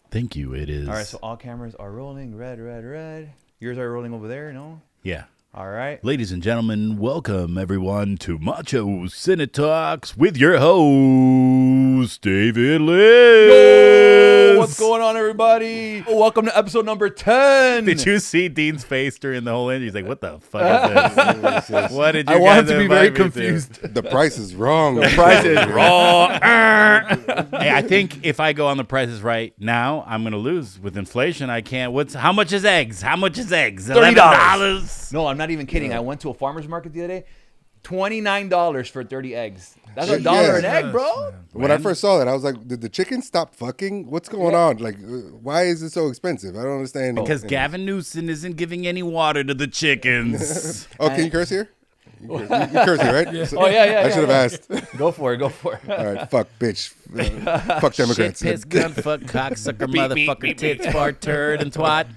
Thank you. It is. All right, so all cameras are rolling. Red, red, red. Yours are rolling over there, no? Yeah. All right. Ladies and gentlemen, welcome everyone to Macho Cine Talks with your host, David Liz. Yo, what's going on, everybody? Welcome to episode number 10. Did you see Dean's face during the whole interview? He's like, what the fuck is this? What did you I want guys him to be very invite me confused. The price is wrong. The price is wrong. Hey, I think if I go on the Price is Right now, I'm going to lose. With inflation, I can't. How much is eggs? How much is eggs? $11. No, I'm not even kidding. I went to a farmer's market the other day. $29 for 30 eggs. That's $1 an egg, bro. When I first saw that, I was like, did the chicken stop fucking? What's going on? Like, why is it so expensive? I don't understand. Because Gavin Newsom isn't giving any water to the chickens. Oh, can you curse here? You curse here, right? Yeah. Oh, yeah. I should have asked. Go for it. All right, fuck, bitch. Fuck Democrats. Shit, piss, gun, fuck, cocksucker, motherfucker, tits, fart, turd, and twat.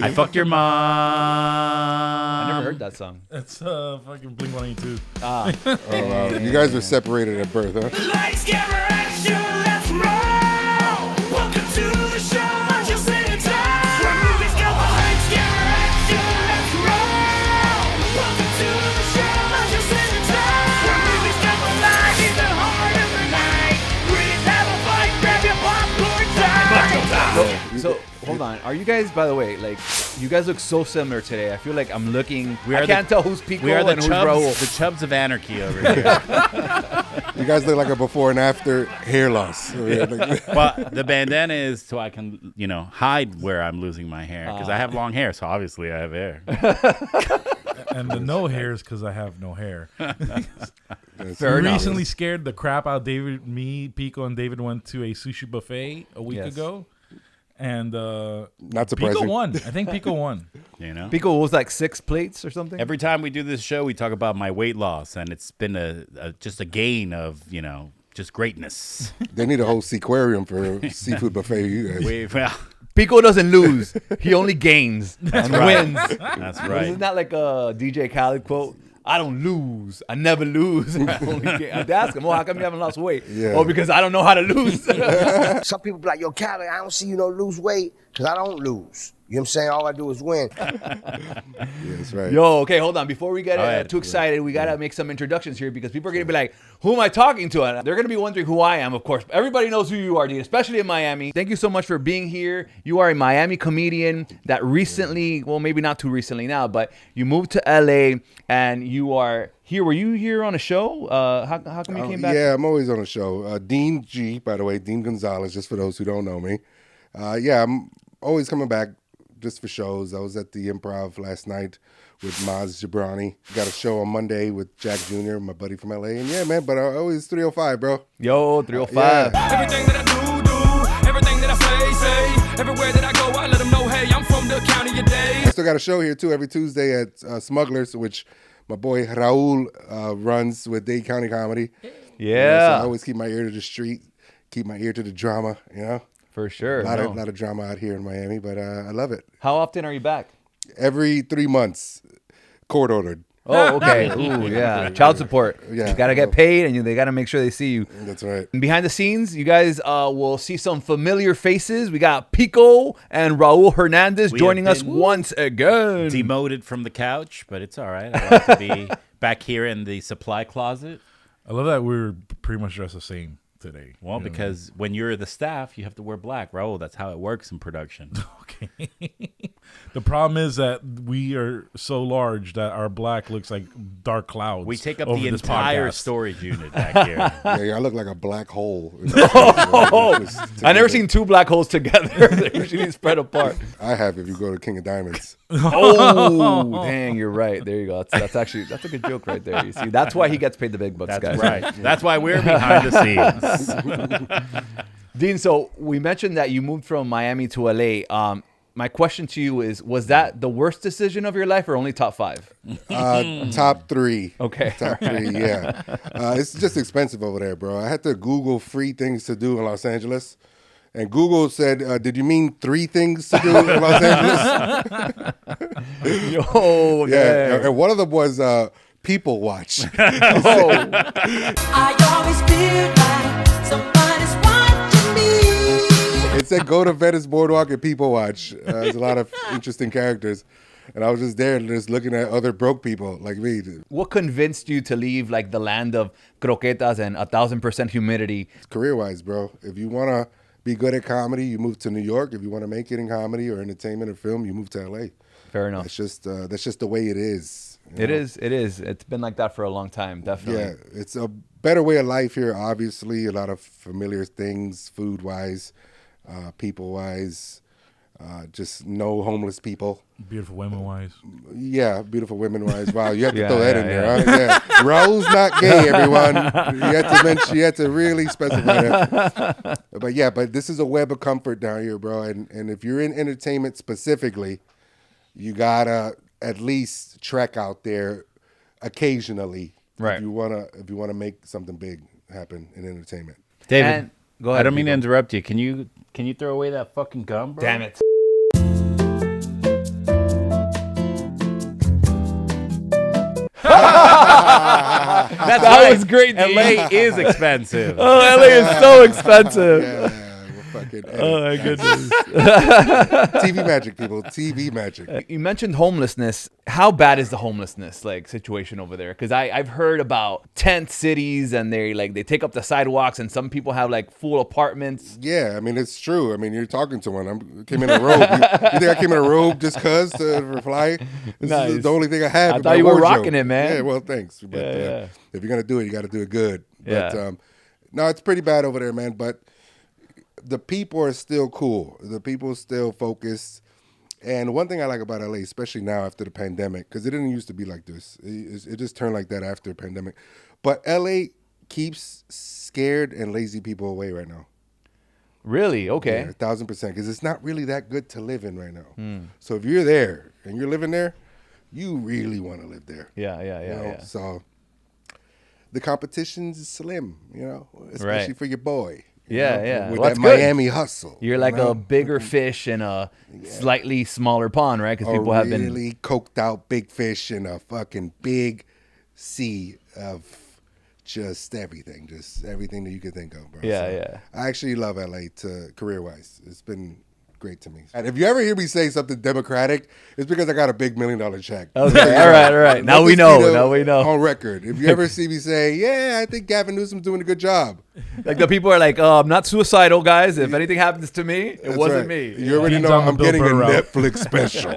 I fucked your mom. I never heard that song. It's fucking Blink-182. Ah. Oh, wow. You guys were separated at birth, huh? Lights, camera, action, let's roll. Welcome to the show, Macho Cine Talks. Where movies go, lights, camera, action, let's roll. Welcome to the show, Macho Cine Talks. Where movies go live in the heart of the night. Please have a fight, grab your popcorn time. So hold on. Are you guys, by the way, like, you guys look so similar today. I feel like I'm looking. I can't tell who's Pico and who's Raul. The chubs of anarchy over here. You guys look like a before and after hair loss. But the bandana is so I can, hide where I'm losing my hair. Because I have long hair, so obviously I have hair. And the no hair is because I have no hair. Fair enough. Recently scared the crap out of David. Me, Pico, and David went to a sushi buffet a week ago. And not surprising. Pico won. I think Pico won. Pico was like 6 plates or something. Every time we do this show, we talk about my weight loss, and it's been just a gain of, just greatness. They need a whole seaquarium for seafood buffet. You guys. Pico doesn't lose. He only gains and wins. That's right. Isn't that like a DJ Khaled quote? I don't lose. I never lose. I only gain. I'd ask him, how come you haven't lost weight? Yeah. Oh, because I don't know how to lose. Some people be like, yo, Khaled, I don't see you lose weight because I don't lose. You know what I'm saying? All I do is win. Yeah, that's right. Yo, okay, hold on. Before we get too excited, we got to make some introductions here because people are going to be like, who am I talking to? And they're going to be wondering who I am, of course. Everybody knows who you are, Dean, especially in Miami. Thank you so much for being here. You are a Miami comedian that recently, well, maybe not too recently now, but you moved to LA and you are here. Were you here on a show? How come you came back? Yeah, I'm always on a show. Dean G, by the way, Dean Gonzalez, just for those who don't know me. I'm always coming back just for shows. I was at the Improv last night with Maz Jabrani. Got a show on Monday with Jack Jr., my buddy from LA. And yeah, man, but I always 305, bro. Yo, 305. Yeah. Everything that I do, everything that I say. Everywhere that I go, I let them know, hey, I'm from the county of Dade. I still got a show here, too, every Tuesday at Smugglers, which my boy Raul runs with Dade County Comedy. Yeah. So I always keep my ear to the street, keep my ear to the drama, For sure. A lot of drama out here in Miami, but I love it. How often are you back? Every 3 months, court ordered. Oh, okay. Ooh, yeah. Child support. Yeah. You got to get paid and they got to make sure they see you. That's right. And behind the scenes, you guys will see some familiar faces. We got Pico and Raul Hernandez joining us once again. Demoted from the couch, but it's all right. I like to be back here in the supply closet. I love that we're pretty much dressed the same today. Well, because when you're the staff, you have to wear black. Raul, that's how it works in production. Okay. The problem is that we are so large that our black looks like dark clouds. We take up over the this entire podcast. storage unit back here. Yeah, I look like a black hole. I never seen 2 black holes together. They're usually spread apart. I have if you go to King of Diamonds. Oh, dang, you're right. There you go. That's a good joke right there. You see, that's why he gets paid the big bucks, That's guys. right. That's why we're behind the scenes. Dean, so we mentioned that you moved from Miami to LA. My question to you is, was that the worst decision of your life or only top 5? Top 3. Okay. Top 3, yeah. It's just expensive over there, bro. I had to Google free things to do in Los Angeles. And Google said, did you mean 3 things to do in Los Angeles? Yo, Yeah. And one of them was People Watch. I always feel like somebody's watching me. It said go to Venice Boardwalk and people watch. There's a lot of interesting characters. And I was just there just looking at other broke people like me. What convinced you to leave like the land of croquetas and 1,000% humidity? Career-wise, bro, if you want to be good at comedy, you move to New York. If you want to make it in comedy or entertainment or film, you move to LA. Fair enough. That's just the way it is. It is. It's been like that for a long time, definitely. Yeah, it's a better way of life here, obviously. A lot of familiar things, food-wise, people-wise. Just no homeless people. Beautiful women-wise. Yeah, beautiful women-wise. Wow, you have to throw that in there. Huh? Yeah. Raul's not gay, everyone. You had to really specify that. But this is a web of comfort down here, bro. And if you're in entertainment specifically, you gotta at least trek out there occasionally. Right. If you wanna make something big happen in entertainment. David, And- go ahead, I don't mean to Pico. interrupt you. Can you throw away that fucking gum, bro? Damn it. That was great, Dean. LA is expensive. Oh, LA is so expensive. Yeah, we'll fucking edit. Oh my goodness. TV magic, people. TV magic. You mentioned homelessness. How bad is the homelessness like situation over there? Because I've heard about tent cities and they take up the sidewalks and some people have like full apartments. Yeah, I mean, it's true. I mean, you're talking to one. I came in a robe. You think I came in a robe just because to reply? This Nice. is the only thing I have. I in thought my you were wardrobe. rocking it, man. Yeah, well, thanks. But Yeah. if you're going to do it, you got to do it good. Yeah. But no, it's pretty bad over there, man. But the people are still cool. The people still focused. And one thing I like about LA, especially now after the pandemic, because it didn't used to be like this. It just turned like that after the pandemic. But LA keeps scared and lazy people away right now. Really? Okay. Yeah, 1,000%. Because it's not really that good to live in right now. So if you're there and you're living there, you really want to live there. Yeah. You know? So the competition's slim, especially Right. for your boy. you Yeah, know, yeah. With Well, that that's good. Miami hustle. You're like you know? a bigger fish in a slightly smaller pond, right? Because people have been. really coked out big fish in a fucking big sea of just everything that you could think of, bro. Yeah, So yeah. I actually love LA career-wise. It's been great to me. And if you ever hear me say something democratic, it's because I got a big $1 million check. Okay, all right. Now Let we this know. be Now we know. On record. If you ever see me say, yeah, I think Gavin Newsom's doing a good job. Like the people are like, I'm not suicidal, guys. If anything happens to me, it That's wasn't right. me. You already Dean's know on the I'm Bill getting a Burr route. Netflix special.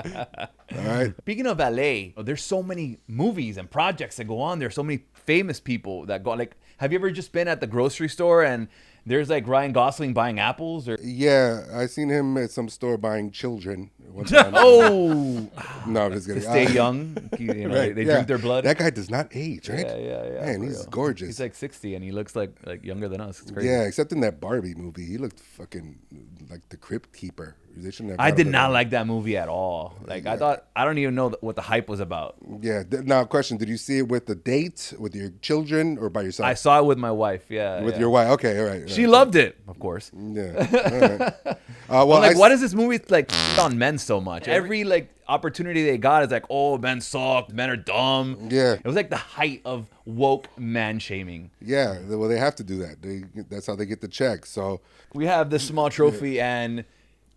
All right. Speaking of LA, there's so many movies and projects that go on. There's so many famous people that go. Like, have you ever just been at the grocery store and there's like Ryan Gosling buying apples? Or Yeah, I seen him at some store buying children one time. oh, No, I'm just to kidding. stay young, Right, they yeah. drink their blood. That guy does not age, right? Yeah. Man, for he's real. gorgeous. He's like 60 and he looks like younger than us. It's crazy. Yeah, except in that Barbie movie, he looked fucking like the Crypt Keeper. They shouldn't have I brought did him not in. like that movie at all. Like I don't even know what the hype was about. Yeah. Now, question: did you see it with a date, with your children, or by yourself? I saw it with my wife. Yeah, with yeah. your wife. Okay, all right. She loved it, of course. Yeah. All right. Well, Like, why does this movie like on men so much? Every like opportunity they got is like, oh, men suck, men are dumb. Yeah. It was like the height of woke man shaming. Yeah. Well, they have to do that. That's how they get the check. So We have this small trophy, and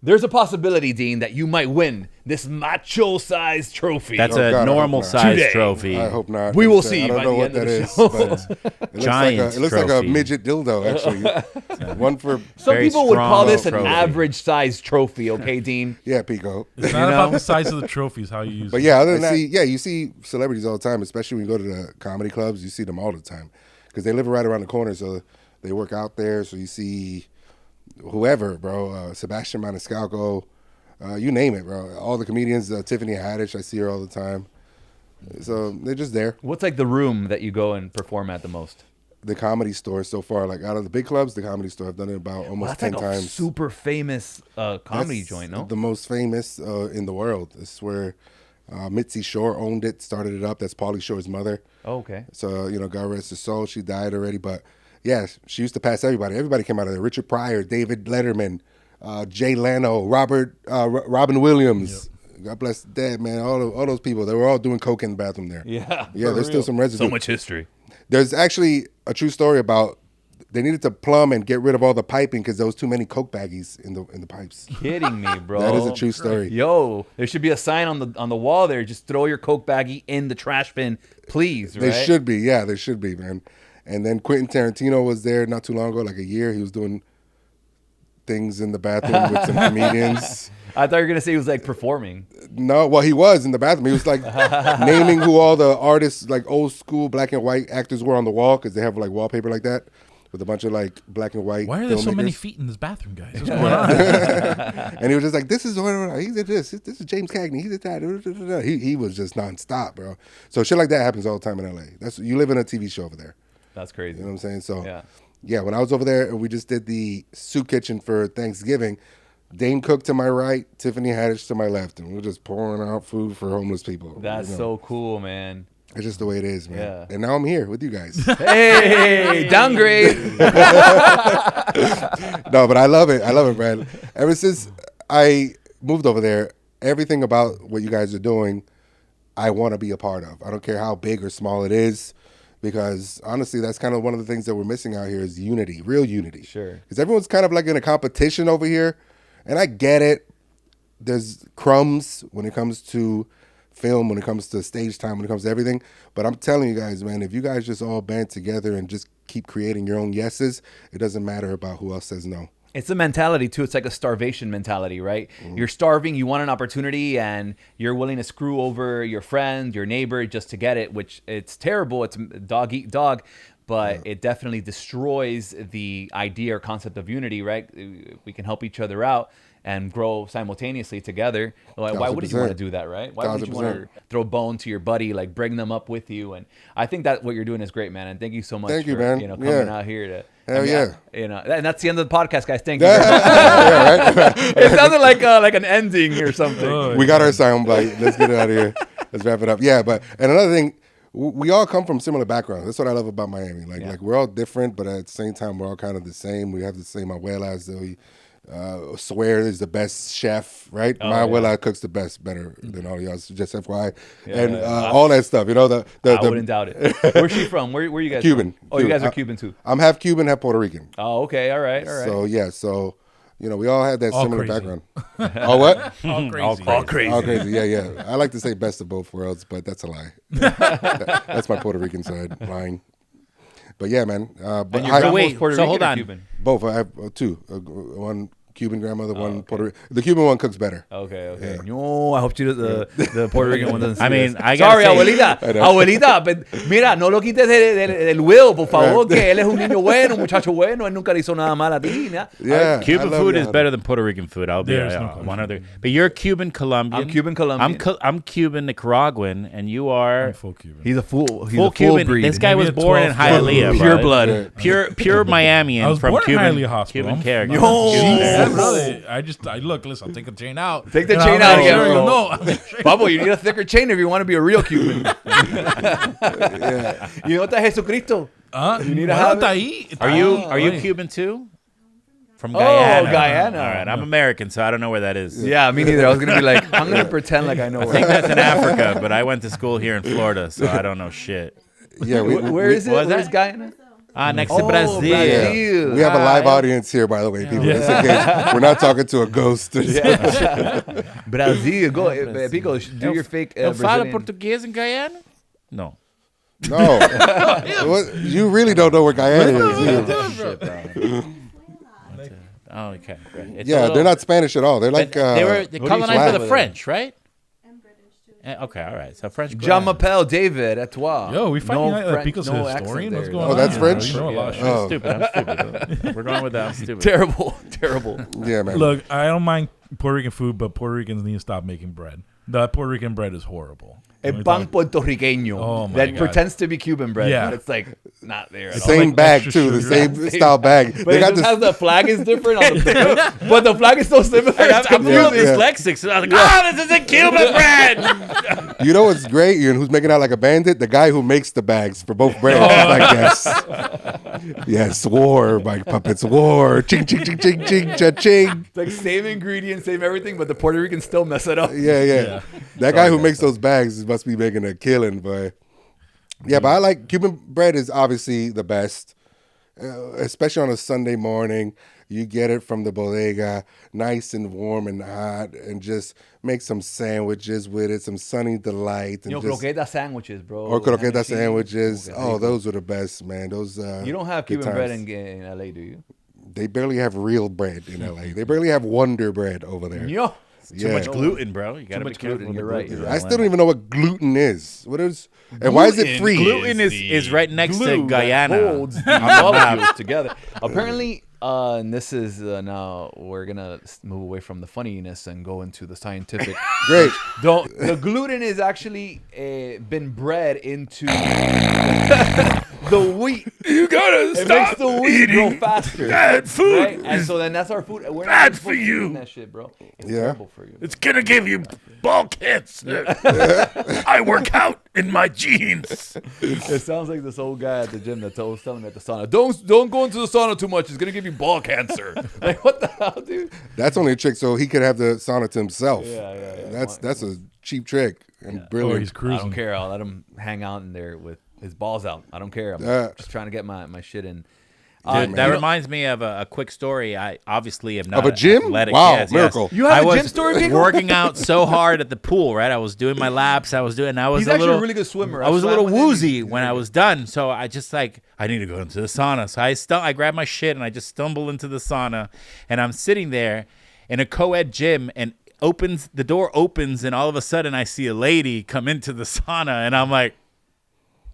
there's a possibility, Dean, that you might win this macho-sized trophy. That's Oh, a God, I hope normal not. size Today. trophy. I hope not. We will I see don't by know the what end of that the is, show. but Giants it looks like a trophy. midget dildo, actually. One for Some Very people would call strong this an trophy. average-sized trophy, okay, Dean? yeah, Pico. It's not about the size of the trophies, how you use But it. yeah, other than that, you see celebrities all the time, especially when you go to the comedy clubs. You see them all the time because they live right around the corner, so they work out there. So you see whoever, bro, Sebastian Maniscalco, you name it, bro. All the comedians, Tiffany Haddish, I see her all the time. So they're just there. What's like the room that you go and perform at the most? The Comedy Store so far, like out of the big clubs, the Comedy Store. I've done it about Well, almost that's 10 like a times. super famous comedy That's joint, no? The most famous in the world. It's where Mitzi Shore owned it, started it up. That's Pauly Shore's mother. Oh, okay. So, God rest her soul. She died already. But, yeah, she used to pass everybody. Everybody came out of there. Richard Pryor, David Letterman, Jay Leno, Robin Williams. God bless the dead, man. All those people. They were all doing coke in the bathroom there. Yeah. Yeah, there's still some residue. So much history. There's actually a true story about they needed to plumb and get rid of all the piping because there was too many Coke baggies in the pipes. Kidding me, bro. That is a true story. Yo, there should be a sign on the wall there. Just throw your Coke baggie in the trash bin, please. Right? They should be. Yeah, they should be, man. And then Quentin Tarantino was there not too long ago, like a year. He was doing things in the bathroom with some comedians. I thought you were gonna say he was like performing. No, well, he was in the bathroom. He was like naming who all the artists, like old school black and white actors were on the wall because they have like wallpaper like that with a bunch of like black and white. Why are there so many filmmakers. feet in this bathroom, guys? What's going on? And he was just like, "This is what he did. This is James Cagney. He did that." He was just nonstop, bro. So shit like that happens all the time in LA. You live in a TV show over there. That's crazy. You know what I'm saying? So yeah, when I was over there and we just did the soup kitchen for Thanksgiving, Dane Cook to my right, Tiffany Haddish to my left, and we're just pouring out food for homeless people. That's so cool, man. It's just the way it is, man. Yeah. And now I'm here with you guys. Hey, downgrade. No, but I love it. I love it, man. Ever since I moved over there, everything about what you guys are doing, I want to be a part of. I don't care how big or small it is, because honestly, that's kind of one of the things that we're missing out here is unity, real unity. Sure. Because everyone's kind of like in a competition over here, and I get it. There's crumbs when it comes to film, when it comes to stage time, when it comes to everything. But I'm telling you guys, man, if you guys just all band together and just keep creating your own yeses, it doesn't matter about who else says no. It's a mentality too. It's like a starvation mentality, right? You're starving, you want an opportunity, and you're willing to screw over your friend, your neighbor, just to get it. Which it's terrible. It's dog eat dog, but it definitely destroys the idea or concept of unity, right? We can help each other out and grow simultaneously together. Like, why wouldn't you want to do that, right? Why would you want to throw a bone to your buddy, like bring them up with you? And I think that what you're doing is great, man. And thank you so much for man. coming out here to. Hell yeah. And that's the end of the podcast, guys. Thank you. It sounded like an ending or something. We got our sound bite. Let's get it out of here. Let's wrap it up. Yeah, and another thing, we all come from similar backgrounds. That's what I love about Miami. Like we're all different, but at the same time, we're all kind of the same. We have the same abuelas. Swear is the best chef, right? My abuela cooks the better than all y'all. So just FYI, and all that stuff. You know, I wouldn't doubt it. Where's she from? Where you guys? Cuban. From? Oh, you guys are Cuban too. I'm half Cuban, half Puerto Rican. Oh, okay, all right. So we all had that similar crazy. background. Oh, what? All crazy. All crazy. Yeah. I like to say best of both worlds, but that's a lie. That's my Puerto Rican side lying. But yeah, man. And your grandma's Puerto Rican hold or on. Cuban? Both. I have two. One Cuban grandmother, one Puerto Rican. The Cuban one cooks better. Okay. Yeah. No, I hope the Puerto Rican one doesn't see I mean, this. I gotta Sorry, say, abuelita, pero mira, no lo quites del will, por favor, que él es un niño bueno, un muchacho bueno, él nunca le hizo nada mal a ti. Yeah, Cuban food is better than Puerto Rican food. I'll be There's no question. one other. But you're Cuban Colombian. I'm Cuban Colombian. I'm Cuban Nicaraguan, and you are I'm full Cuban. He's a fool. He's full a full Cuban. breed. This guy Maybe was a born in 12 Hialeah, pure bud. blood. Pure Miamian I was from born Cuban, in Hialeah Hospital. Cuban character. Yo. Cuban Jesus. character. Brother, I look, listen, I'll take the chain out. Take the And chain I'll out make again, sure bro. you know. Pablo, you need a thicker chain if you want to be a real Cuban. You know what, Jesucristo? You need to have it. Are you Cuban too? From Oh, Guyana. Guyana. All right, I'm American, so I don't know where that is. Yeah, me neither. I was gonna be like, I'm gonna pretend like I know I where. think that's in Africa, but I went to school here in Florida, so I don't know shit. Yeah, Where is it? What was Where's that? Guyana? Next to Brazil. Brazil. we have a live Ah, audience here, by the way, people. Just in case we're not talking to a ghost. Brazil. Go, Pico, do your fake Eu falo Brazilian. português em Guyana? No. No, you really don't know where Guyana is. Oh, okay. Great. It's a Yeah, little- they're not Spanish at all. They're like they were do you colonized by flag the with French, right? I'm British too. Okay, all right. So French. Jean Grand. Mapel, David, à toi. Yo, we fighting like French- Pico's a no historian. accent What's there. going on? Oh, that's here? French? You know a lot of shit. Oh. I'm stupid. We're going with that. I'm stupid. Terrible, terrible. Yeah, man. Look, I don't mind Puerto Rican food, but Puerto Ricans need to stop making bread. The Puerto Rican bread is horrible. A pan puertorriqueño Oh, my that God. pretends to be Cuban bread, Yeah. but it's like not there at The all. same like bag extra too, the sugar. same style bag. But They it got just this. has the flag is different, on the, but the flag is so similar. It's I'm real confusing. dyslexic, so I was like, this isn't Cuban bread. You know what's great? Ian, who's making out like a bandit? The guy who makes the bags for both brands. Like yes, war, my puppets, war. Ching, ching, ching, ching, ching, cha, ching. It's like same ingredients, same everything, but the Puerto Ricans still mess it up. Yeah. That guy who makes those bags must be making a killing, but yeah, but I like Cuban bread is obviously the best. especially on a Sunday morning. You get it from the bodega, nice and warm and hot, and just make some sandwiches with it, some Sunny Delight. And croqueta sandwiches, bro. Or croqueta Ham and cheese. sandwiches. Okay, Oh, those are the best, man. Those. You don't have good Cuban bread times. in LA, do you? They barely have real bread in LA. They barely have Wonder Bread over there. Yo. Too much gluten, bro. You gotta be much careful. gluten, with you're the right, gluten. you're I still don't even know what gluten is. What is? And why is it free? Gluten is right next to Glue that Guyana. holds the molecules together. Apparently, and this is now we're gonna move away from the funniness and go into the scientific. Great. The gluten is actually been bred into the wheat. You gotta It stop makes the wheat grow faster. bad food. Right? And so then that's our food. We're bad not for supposed to you. eat that shit, bro. It's Yeah. terrible for you. It's gonna give you ball cancer. I work out in my jeans. It sounds like this old guy at the gym that was telling me at the sauna, don't go into the sauna too much. It's gonna give you ball cancer. Like, what the hell, dude? That's only a trick so he could have the sauna to himself. Yeah. That's a cheap trick and Or brilliant. he's I cruising. don't care. I'll let him hang out in there with his balls out. I don't care. I'm just trying to get my shit in. Dude, that reminds me of a quick story. I obviously am not Of a gym? athletic. Wow, Yes, miracle. yes. You have I a was gym story, Pico? working out so hard at the pool, right? I was doing my laps. I was He's a actually little, a really good swimmer. I was a swam little with him. woozy when I was done. So I just I need to go into the sauna. So I grabbed my shit and I just stumble into the sauna. And I'm sitting there in a co-ed gym and the door opens and all of a sudden I see a lady come into the sauna and I'm like,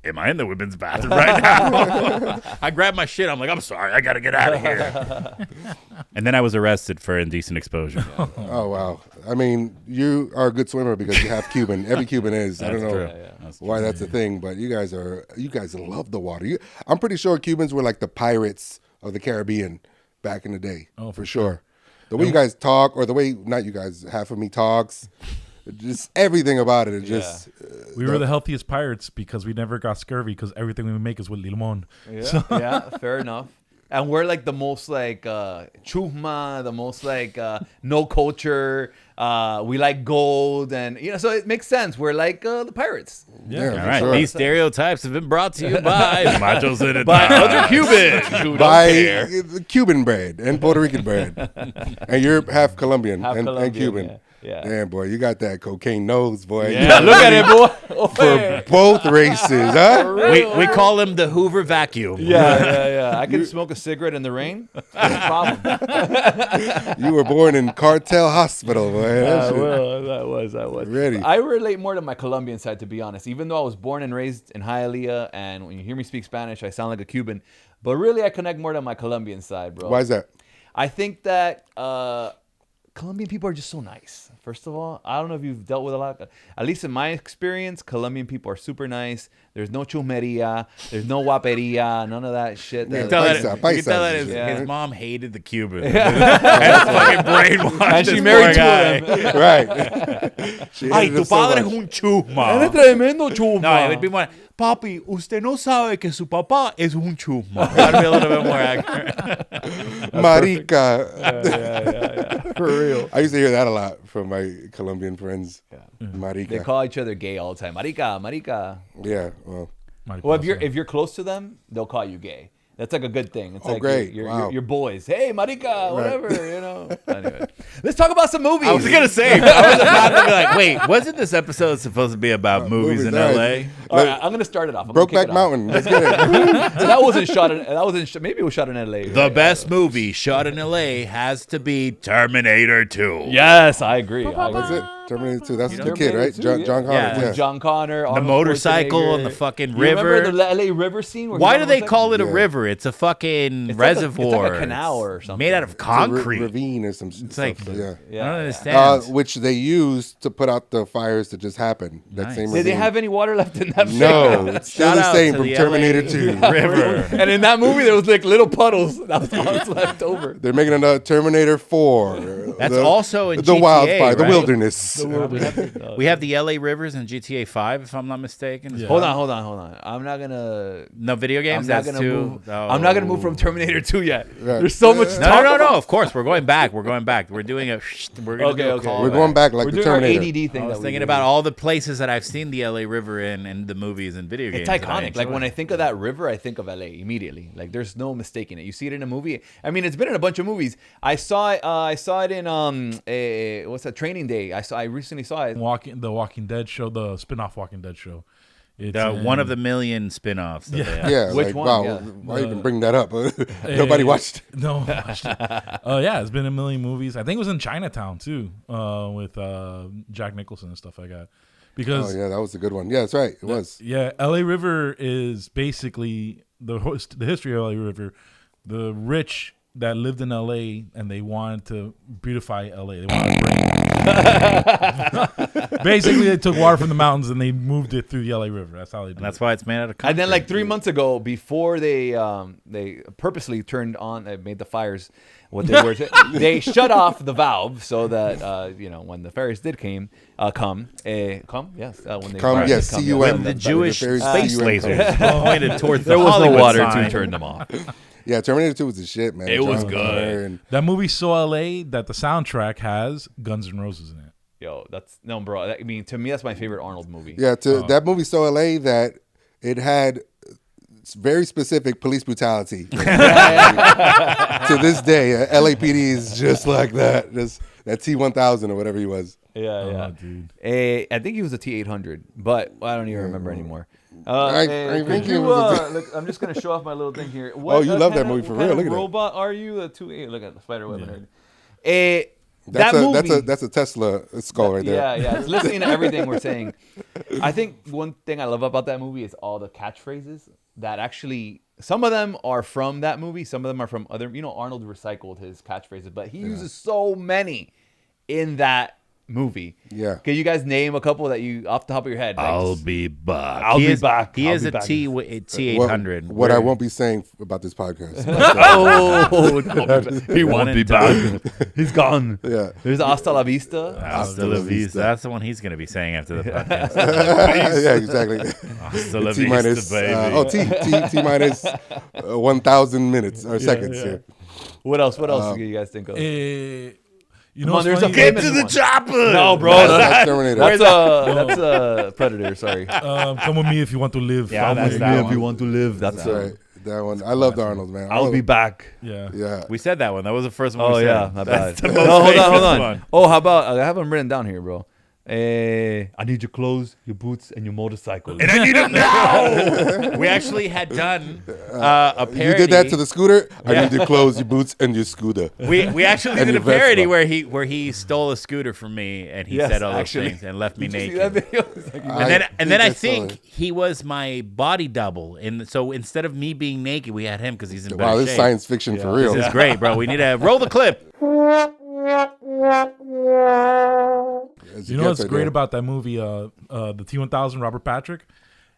am I in the women's bathroom right now? I grabbed my shit. I'm like, I'm sorry. I got to get out of here. And then I was arrested for indecent exposure. Oh wow! I mean, you are a good swimmer because you have Cuban. Every Cuban is. I don't know true. why that's a thing, but you guys love the water. I'm pretty sure Cubans were like the pirates of the Caribbean back in the day. Oh, for sure. The way you guys talk, or the way not you guys, half of me talks. Just everything about it. We were the healthiest pirates because we never got scurvy because everything we make is with limon. Yeah, fair enough. And we're like the most like chusma, the most like no culture. We like gold, and so it makes sense. We're like the pirates. Yeah, All for right. sure. These stereotypes have been brought to you by Macho's in it. By other Cubans who don't By care. the Cuban bread and Puerto Rican bread, and you're half Colombian, Half and Colombian, Cuban. yeah. Damn, boy, you got that cocaine nose, boy. Yeah, look at it, boy. For both races, huh? We call him the Hoover vacuum. Yeah. I can smoke a cigarette in the rain. No problem. You were born in Cartel Hospital, boy. That shit. Well, that was. Ready. I relate more to my Colombian side, to be honest. Even though I was born and raised in Hialeah, and when you hear me speak Spanish, I sound like a Cuban. But really, I connect more to my Colombian side, bro. Why is that? I think that Colombian people are just so nice. First of all, I don't know if you've dealt with a lot. At least in my experience, Colombian people are super nice. There's no chumeria. There's no guaperia. None of that shit. Yeah, You can tell that, paisa you can tell that is- his mom hated the Cuban. And fucking brainwashed And she this married poor two of guy. them. Right. She Ay, hated tu it so padre es much. un chusma. Eres tremendo chuma. No, it would be more, papi, usted no sabe que su papá es un chusma. That'd be a little bit more accurate. Marica. For real. I used to hear that a lot from my Colombian friends. Marica. They call each other gay all the time. Marica, marica. Yeah, well, Well, if you're close to them, they'll call you gay. That's like a good thing. It's Oh, like great. You're, Wow. you're boys. Hey, marica, whatever, Anyway, let's talk about some movies. I was going to say, I was about to be like, wait, wasn't this episode supposed to be about movies in nice. LA? All right, I'm gonna start it off. I'm gonna kick Brokeback it off. Mountain. Let's get it. That wasn't shot in. That wasn't. Maybe it was shot in L.A. The best movie shot in LA has to be Terminator 2. Yes, I agree. What's it? Terminator 2. That's the kid, Terminator right? 2, John, yeah. John Connor. Yeah. Yeah. With John Connor, The Arnold motorcycle Schwarzenegger. and the fucking You remember river. the L.A. river scene? Where Why he's do on they the call it a Yeah. river? It's a fucking It's reservoir. like a canal or something. Made out of It's a concrete. ravine or some stuff. like- yeah. Yeah, I don't yeah. understand. Which they used to put out the fires that just happened. That Nice. same Did they ravine. have any water left in that? No, it's still Shout the out same to from the Terminator LA 2. river. And in that movie, there was like little puddles. That was all that's left over. They're making another Terminator 4. That's also in the GTA, wildfire, the right? wilderness. We have the LA rivers in GTA 5, if I'm not mistaken. as Yeah. well. Hold on. I'm not gonna. No video games. I'm not That's gonna too. move. I'm not gonna move from Terminator 2 yet. Right. There's so much. No. Of course, we're going back. We're doing a. We're gonna do a call We're going back like We're the doing our Terminator. ADD thing. I was that we thinking do. about all the places that I've seen the LA River in and the movies and video games. It's that iconic. Like enjoy. when I think of that river, I think of LA immediately. Like there's no mistaking it. You see it in a movie. I mean, it's been in a bunch of movies. I saw it. I saw it in what's that? Training Day. I recently saw it. The Walking Dead show, the spin-off Walking Dead show. It's one of the million spin-offs. that they have. Yeah, Which like, one? wow, Yeah. why even bring that up? Nobody watched. No, one watched it. Yeah, it's been a million movies. I think it was in Chinatown too, with Jack Nicholson and stuff like that. Because Oh yeah, that was a good one. Yeah, that's right. It was. yeah, LA River is basically the history of LA River. The rich that lived in LA and they wanted to beautify LA. They wanted to bring basically they took water from the mountains and they moved it through the LA River. That's how they did And that's it. why it's made out of concrete. And then like 3 months ago, before they purposely turned on, made the fires. What they were, they shut off the valve so that when the fairies did come, yes, when they Come, yes, come, CUM. When the Jewish fairies space CUM. lasers pointed towards There the was no Hollywood water sign. to turn them off. Yeah, Terminator 2 was the shit, man. It was John good. Connor and- That movie so LA that the soundtrack has Guns N' Roses in it. Yo, that's no, bro. I mean, to me, that's my favorite Arnold movie. Yeah, that movie so LA that it had very specific police brutality. To this day, LAPD is just like that. Just that T-1000 or whatever he was. Yeah. Dude. I think he was a T-800, but I don't even remember anymore. I Could think you, it was look, I'm just gonna show off my little thing here. Oh, you love that kind of- movie for what real. kind Look of at that. robot are you? Look at the spider web. Yeah. That movie. That's a Tesla skull right there. Yeah. It's listening to everything we're saying. I think one thing I love about that movie is all the catchphrases that actually. Some of them are from that movie. Some of them are from other. Arnold recycled his catchphrases, but he uses so many in that movie. Yeah. Can you guys name a couple that you off the top of your head? I'll be back. I'll be back. He I'll is be a back. T-800. What I won't be saying about this podcast. Oh, he One won't and be done. back. He's gone. Yeah. There's Hasta la Vista. Hasta la vista. That's the one he's going to be saying after the podcast. Yeah, exactly. Hasta la T vista, minus baby. T minus 1,000 minutes or seconds. Yeah. What else? What else do you guys think of? You Come know, on, there's what's a funny? Get to the chopper. No, bro. That's Terminator. That's a Predator. Sorry. Come with me if you want to live. Yeah, Come that's with that me. one. If you want to live, that's That's right. That one. I loved Arnold, man. I'll be back. Yeah. Yeah. We said that one. That was the first one Oh we said. yeah, my bad. That's the No, most hold famous on. one. Oh, how about I have them written down here, bro. I need your clothes, your boots, and your motorcycle. And I need him now. We actually had done a parody. You did that to the scooter? I need your clothes, your boots, and your scooter. We actually And did a your Vespa. parody where he stole a scooter from me and he Yes, said all those actually. things and left me Did you see that naked. video? It's like- And then I I saw think it. he was my body double, and so instead of me being naked, we had him because he's in better Wow, this is shape. science fiction for real. This is great, bro. We need to roll the clip. As You know gets what's right great there. about that movie? The T-1000, Robert Patrick.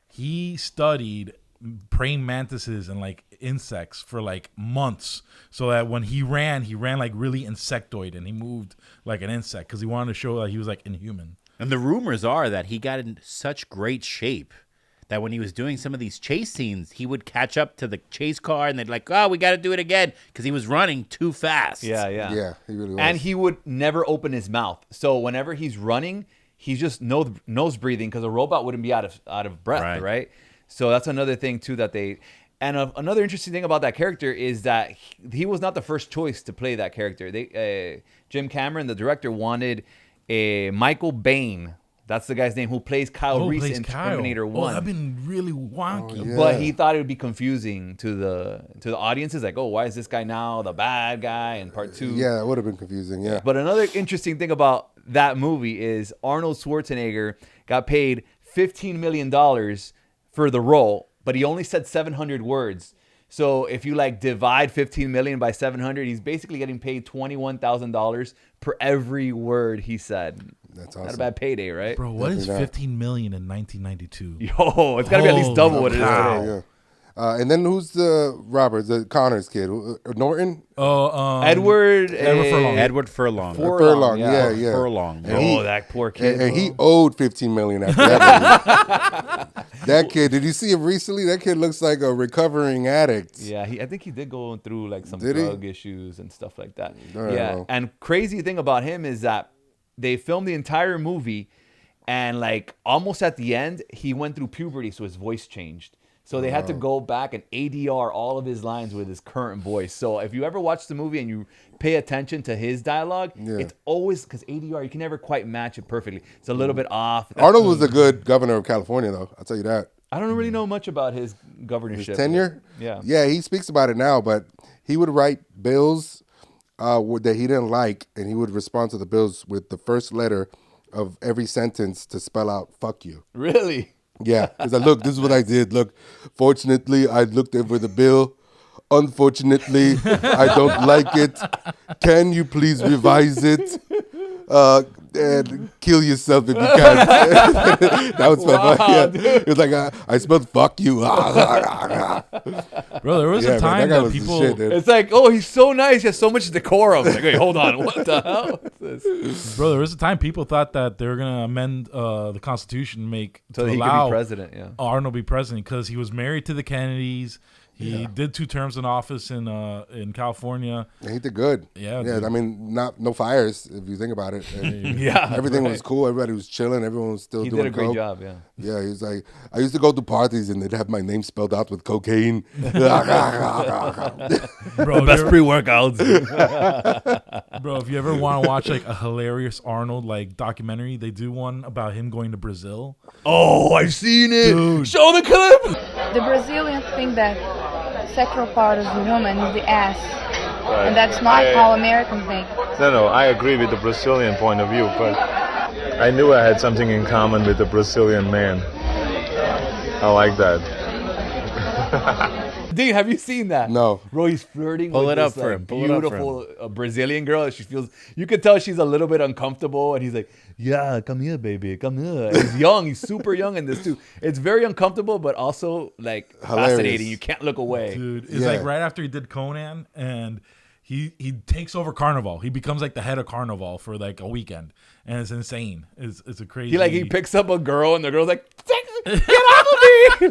He studied praying mantises and like insects for like months, so that when he ran like really insectoid, and he moved like an insect because he wanted to show that he was like inhuman. And the rumors are that he got in such great shape that when he was doing some of these chase scenes, he would catch up to the chase car and they'd like, oh, we got to do it again because he was running too fast. Yeah. Yeah, he really was. And he would never open his mouth. So whenever he's running, he's just nose breathing because a robot wouldn't be out of breath, right? So that's another thing too that they. And another interesting thing about that character is that he was not the first choice to play that character. Jim Cameron, the director, wanted Michael Bain. That's the guy's name who plays Kyle Reese in Terminator 1. Oh, that'd been really wonky. yeah. But he thought it would be confusing to the audiences. Like, oh, why is this guy now the bad guy in part 2? Yeah, it would have been confusing. Yeah. But another interesting thing about that movie is Arnold Schwarzenegger got paid $15 million for the role, but he only said 700 words. So if you like divide 15 million by 700, he's basically getting paid $21,000 per every word he said. That's Not a awesome. bad payday, right? Bro, what is Definitely not. 15 million in 1992? Yo, it's got to be at least double what it is Holy today. cow. Yeah. And then who's the Robert, the Connors kid? Norton? Edward Furlong. Edward Furlong. Furlong, yeah. Furlong. And that poor kid. And he owed $15 million after that movie. That kid, did you see him recently? That kid looks like a recovering addict. Yeah, I think he did go through like some Did he? drug issues and stuff like that. don't Yeah, know. and crazy thing about him is that they filmed the entire movie, and like almost at the end, he went through puberty, so his voice changed. So they had to go back and ADR all of his lines with his current voice. So if you ever watch the movie and you pay attention to his dialogue, it's always, because ADR, you can never quite match it perfectly. It's a little bit off. Arnold was a good governor of California, though. I'll tell you that. I don't really know much about his governorship. His tenure? Yeah. Yeah, he speaks about it now, but he would write bills that he didn't like, and he would respond to the bills with the first letter of every sentence to spell out, fuck you. Really? Yeah, he's like, look, this is what I did. Look, fortunately, I looked over the bill. Unfortunately, I don't like it. Can you please revise it? And kill yourself if you can. That was my fun. Yeah. It was like, I spelled fuck you. Bro, there was a time that people. It's like, oh, he's so nice. He has so much decorum. Like, wait, hold on. What the hell is this? Bro, there was a time people thought that they were gonna amend the Constitution to make So to he could allow be president. Yeah. Arnold be president because he was married to the Kennedys. He did 2 terms in office in California. Yeah, he did good. Yeah, yeah. dude. I mean, no fires if you think about it. And Yeah. everything was cool. Everybody was chilling. Everyone was still He doing did a great coke. job. Yeah. Yeah, he was like, I used to go to parties and they'd have my name spelled out with cocaine. Bro, Best pre-workouts. bro, if you ever want to watch like a hilarious Arnold like documentary, they do one about him going to Brazil. Oh, I've seen it. Dude. Show the clip. The Brazilians think that sexual part of the woman is the ass. And that's not how Americans think. No, I agree with the Brazilian point of view, but I knew I had something in common with the Brazilian man. I like that. Dean, have you seen that? No. Bro, he's flirting Pull with it up this for like, him. Pull it up for beautiful Brazilian girl. She feels, you could tell she's a little bit uncomfortable, and he's like, yeah, come here, baby, come here. And he's young, he's super young in this too. It's very uncomfortable, but also like Hilarious. fascinating. You can't look away. Dude, it's Yeah. like right after he did Conan and he takes over Carnival. He becomes like the head of Carnival for like a weekend, and it's insane. It's a crazy. He picks up a girl, and the girl's like, get off of me.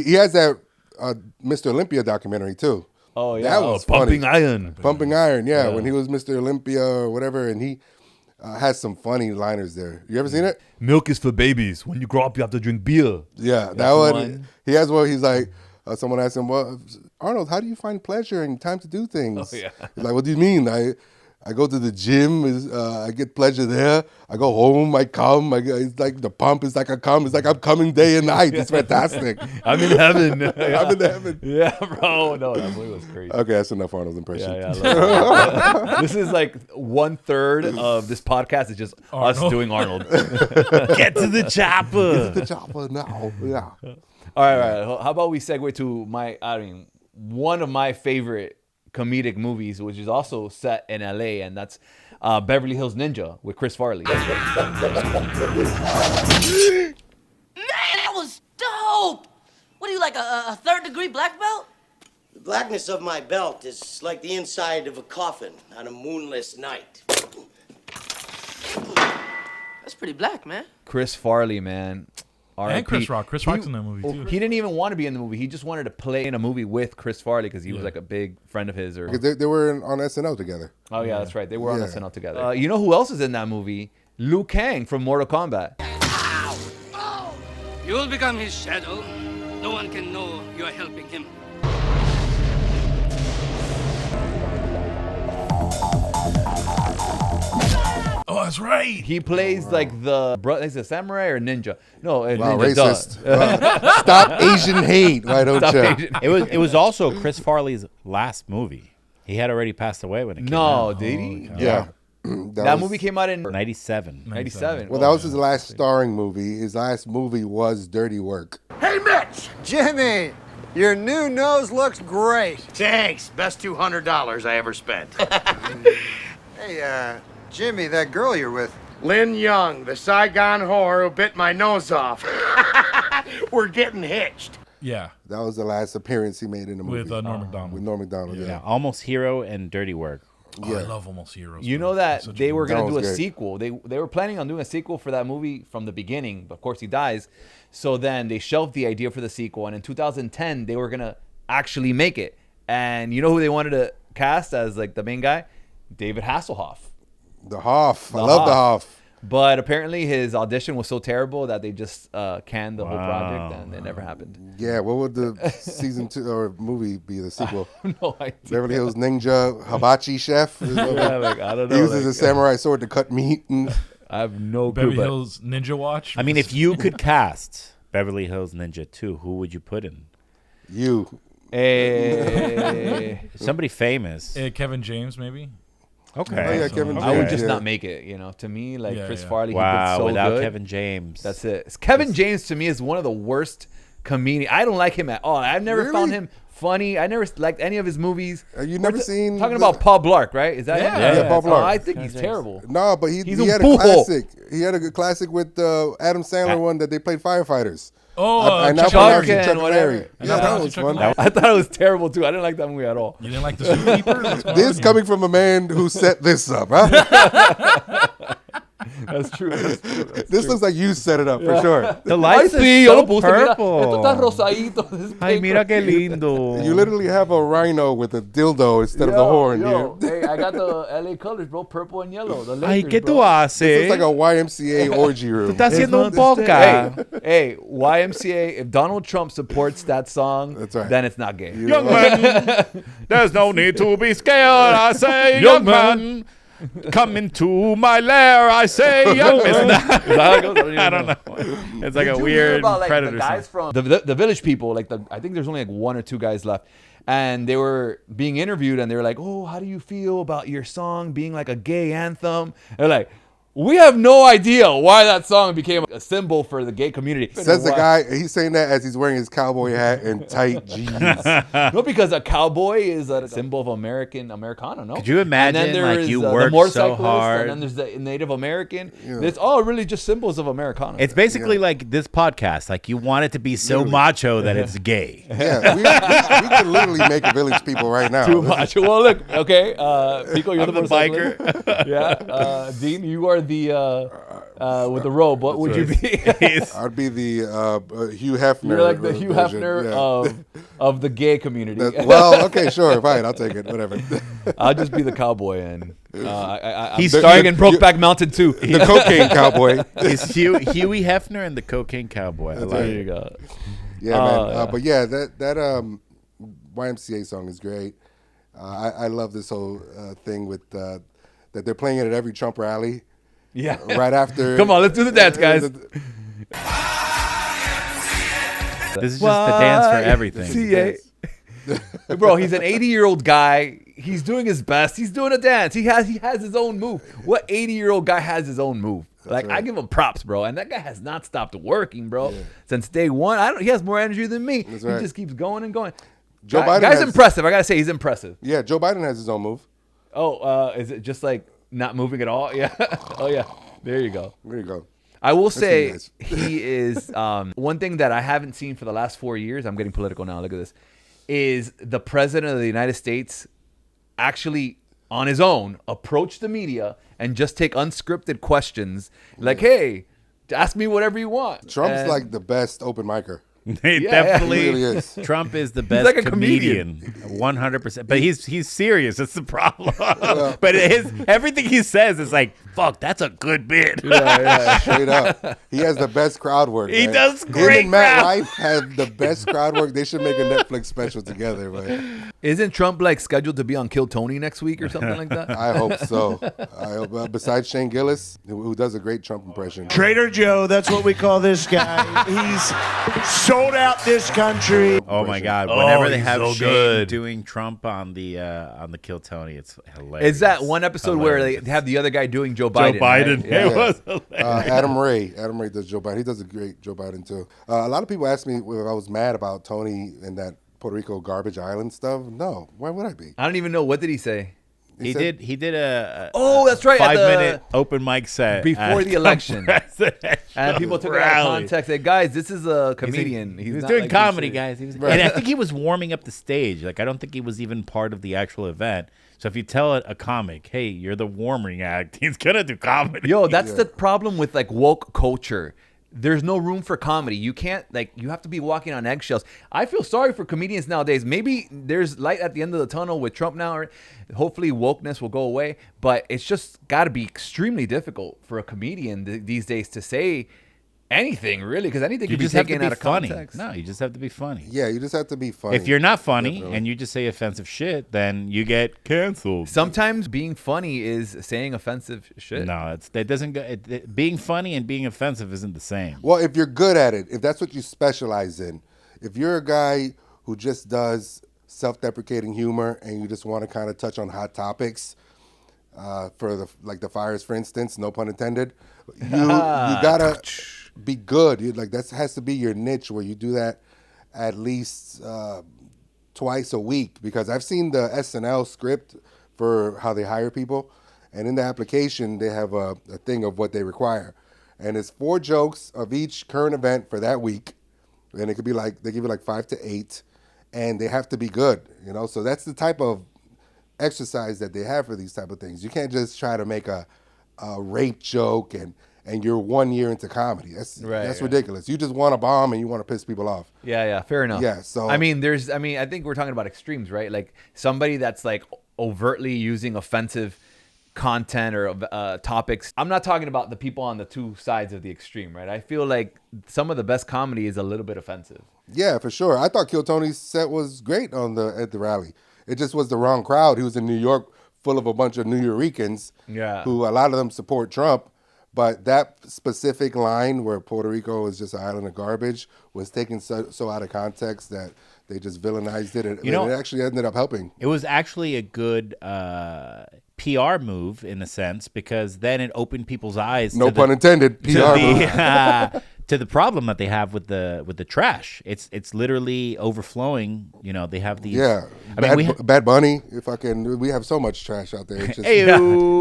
He has that Mr. Olympia documentary too. Oh yeah, That was Pumping funny. Iron. Pumping Iron, yeah, when he was Mr. Olympia or whatever, and he has some funny liners there. You ever seen it? Milk is for babies. When you grow up, you have to drink beer. Yeah, that That's one. one. He has one. He's like, someone asked him, "Well, Arnold, how do you find pleasure and time to do things?" Oh, yeah. He's like, "What do you mean? I go to the gym. I get pleasure there. I go home. I come. It's like the pump is like I come. It's like I'm coming day and night. It's fantastic. I'm in heaven. I'm in heaven." Yeah, bro. No, that movie was crazy. Okay, that's enough Arnold's impression. Yeah, I love it. This is like 1/3 of this podcast is just us Arnold. doing Arnold. Get to the chopper. The chopper now. Yeah. All right. How about we segue to one of my favorite comedic movies, which is also set in LA, and that's Beverly Hills Ninja with Chris Farley. Man, that was dope! What are you, like a third-degree black belt? The blackness of my belt is like the inside of a coffin on a moonless night. That's pretty black, man. Chris Farley, man. And R.I.P. Chris Rock. Chris Rock's in that movie too. He didn't even want to be in the movie. He just wanted to play in a movie with Chris Farley because he was like a big friend of his. Or 'Cause they were on SNL together. oh yeah, that's right. They were on Yeah. SNL together. You know who else is in that movie? Liu Kang from Mortal Kombat. You will become his shadow. No one can know you are helping him. Oh, that's right. He plays like is a samurai or ninja? No, a Wow, ninja. racist. Stop Asian hate. Why don't Stop you? Asian- It was also Chris Farley's last movie. He had already passed away when it came No, out. did he? Yeah. That was- movie came out in 97. 97. Well, that was his last starring movie. His last movie was Dirty Work. Hey, Mitch! Jimmy! Your new nose looks great. Thanks. Best $200 I ever spent. Hey, Jimmy, that girl you're with. Lynn Young, the Saigon whore who bit my nose off. We're getting hitched. Yeah. That was the last appearance he made in the movie. With Norm Macdonald. With Norm Macdonald, Yeah, Almost Hero and Dirty Work. Oh, I love Almost Heroes. You bro. know that Such they a were good going to That do a was great. sequel. They were planning on doing a sequel for that movie from the beginning, but of course he dies. So then they shelved the idea for the sequel, and in 2010 they were going to actually make it. And you know who they wanted to cast as like the main guy? David Hasselhoff. The Hoff. I love the Hoff. But apparently his audition was so terrible that they just canned the whole project, and it never happened. Yeah, what would the season 2 or movie be, the sequel? No idea. Beverly Hills Ninja Hibachi Chef? Yeah, like, I don't know. He uses like, a samurai sword to cut meat. And I have no clue. Beverly But Hills Ninja Watch. I mean, if you could cast Beverly Hills Ninja 2, who would you put in? you. Somebody famous. Kevin James, maybe. Okay. Oh, yeah, Kevin I would James, just yeah. not make it. You know, to me, like Yeah, Chris yeah. Farley, Wow, he did so without good. Kevin James. That's it. Kevin James to me is one of the worst comedians. I don't like him at all. I've never Really? found him funny. I never liked any of his movies. You never seen talking the- about Paul Blart, right? Is that Yeah. him? Yeah, Paul Oh, Blart. I think he's terrible. No, but he He's had un a pujo. classic. He had a good classic with Adam Sandler one that they played firefighters. Oh, I now Chuck pronounce it and Chuck and whatever. Larry. I Yeah, that pronounce was it Chuck fun. and Larry. I thought it was terrible too. I didn't like that movie at all. You didn't like the Zookeeper? What's going This on coming from a man who set this up, huh? That's true. This looks like you set it up for sure. The lights are Sí, yo lo so puse, mira, purple. esto está rosadito, this Ay, paper. mira qué lindo. You literally have a rhino with a dildo instead of the horn. Yo, Yeah. hey, I got the LA colors, bro, purple and yellow. The Ay, Lakers, ¿qué tú bro. This haces? is like a YMCA orgy room. Estás haciendo un Hey, podcast. hey, YMCA, if Donald Trump supports that song, That's right. then it's not gay. Young man, there's no need to be scared. I say, young man, come into my lair. I say, young man. Is that how it goes? I don't know. It's like Did a you hear weird about, like, predator the guys song. from the Village People, like I think there's only like one or two guys left, and they were being interviewed, and they were like, "Oh, how do you feel about your song being like a gay anthem?" And they're like, we have no idea why that song became a symbol for the gay community. Says the Why- guy, he's saying that as he's wearing his cowboy hat and tight jeans. No, because a cowboy is a symbol of Americana, no? Could you imagine, And then there like, is, you the worked so motorcyclist, hard? and then there's the Native American. It's all really just symbols of Americana. It's basically like this podcast. Like you want it to be so macho that it's gay. Yeah, we could literally make a Village People right now. too much. Well, look, okay, Pico, you're I'm the the motorcyclist. biker. Yeah, Dean, you are the with the robe. What would you be? I'd be the Hugh Hefner. You're like the Hugh version. Hefner Yeah. of the gay community. Well, okay, sure, fine, I'll take it, whatever. I'll just be the cowboy, and I'm He's starring in you- Brokeback Mountain too. The cocaine cowboy. It's Huey Hefner and the Cocaine Cowboy. I like There it. you go. Yeah, man. yeah. But yeah, that YMCA song is great. I love this whole thing with that they're playing it at every Trump rally. Yeah. Right after. Come on, let's do the dance, guys. This is just the dance for everything. CA. Bro, he's an 80-year-old guy. He's doing his best. He's doing a dance. He has his own move. What 80-year-old guy has his own move? Like, I give him props, bro. And that guy has not stopped working, bro. Since day one. He has more energy than me. That's He right. just keeps going and going. Joe Biden Guy's has- impressive. I gotta say, he's impressive. Yeah, Joe Biden has his own move. Oh, is it just like not moving at all? Yeah. Oh yeah. There you go. There you go. I will pretty say nice. he is one thing that I haven't seen for the last 4 years. I'm getting political now. Look at this. Is the president of the United States actually on his own approach the media and just take unscripted questions like, "Hey, ask me whatever you want." Trump's And- like the best open micer. He Yeah, definitely he really is. Trump is the best like a comedian, 100%. But he's serious. That's the problem. But everything he says is like, "Fuck, that's a good bit." Straight up. He has the best crowd work. He man. does Him great and Matt crowd. Rife have the best crowd work. They should make a Netflix special together, man. Isn't Trump like scheduled to be on Kill Tony next week or something like that? I hope so. I hope. Besides Shane Gillis, who does a great Trump impression. Trader Joe, that's what we call this guy. He's so sold out this country. Oh my God! Oh, Whenever they he's have so Shane good. doing Trump on the Kill Tony, it's hilarious. Is that one episode where Hilarious. they have the other guy doing Joe Biden? Joe Biden. right? Yeah. It was hilarious. Adam Ray does Joe Biden. He does a great Joe Biden too. A lot of people ask me if I was mad about Tony and that Puerto Rico garbage island stuff. No, why would I be? I don't even know, what did he say? He did a Oh, that's right, at 5-minute open mic set before at the election. presidential And people took it out of rally. context. Like, guys, this is a comedian. He was not doing like comedy, this. guys. He was, and I think he was warming up the stage. Like, I don't think he was even part of the actual event. So if you tell a comic, hey, you're the warming act, he's gonna do comedy. Yo, that's the problem with like woke culture. There's no room for comedy. You can't, like, you have to be walking on eggshells. I feel sorry for comedians nowadays. Maybe there's light at the end of the tunnel with Trump now. Or hopefully wokeness will go away. But it's just got to be extremely difficult for a comedian these days to say anything, really, because anything You can be just have to taken be out of funny. context. No, you just have to be funny. Yeah, you just have to be funny. If you're not funny Definitely. and you just say offensive shit, then you get canceled. Sometimes being funny is saying offensive shit. No, that doesn't go. Being funny and being offensive isn't the same. Well, if you're good at it, if that's what you specialize in, if you're a guy who just does self-deprecating humor and you just want to kind of touch on hot topics, for the fires, for instance, no pun intended, you gotta be good. That has to be your niche where you do that at least twice a week, because I've seen the SNL script for how they hire people, and in the application they have a thing of what they require, and it's 4 jokes of each current event for that week, and it could be like they give you like 5 to 8, and they have to be good, so that's the type of exercise that they have for these type of things. You can't just try to make a rape joke and you're 1 year into comedy. That's ridiculous. You just want to bomb and you want to piss people off. Yeah, fair enough. Yeah, so I think we're talking about extremes, right? Like somebody that's like overtly using offensive content or topics. I'm not talking about the people on the two sides of the extreme, right? I feel like some of the best comedy is a little bit offensive. Yeah, for sure. I thought Kill Tony's set was great at the rally. It just was the wrong crowd. He was in New York full of a bunch of New Yorkers who a lot of them support Trump. But that specific line where Puerto Rico is just an island of garbage was taken so out of context that they just villainized it. It actually ended up helping. It was actually a good PR move in a sense, because then it opened people's eyes. No pun intended. PR move. To the problem that they have with the trash. It's literally overflowing. They have these. Yeah, Bad Bunny. We have so much trash out there. It's just,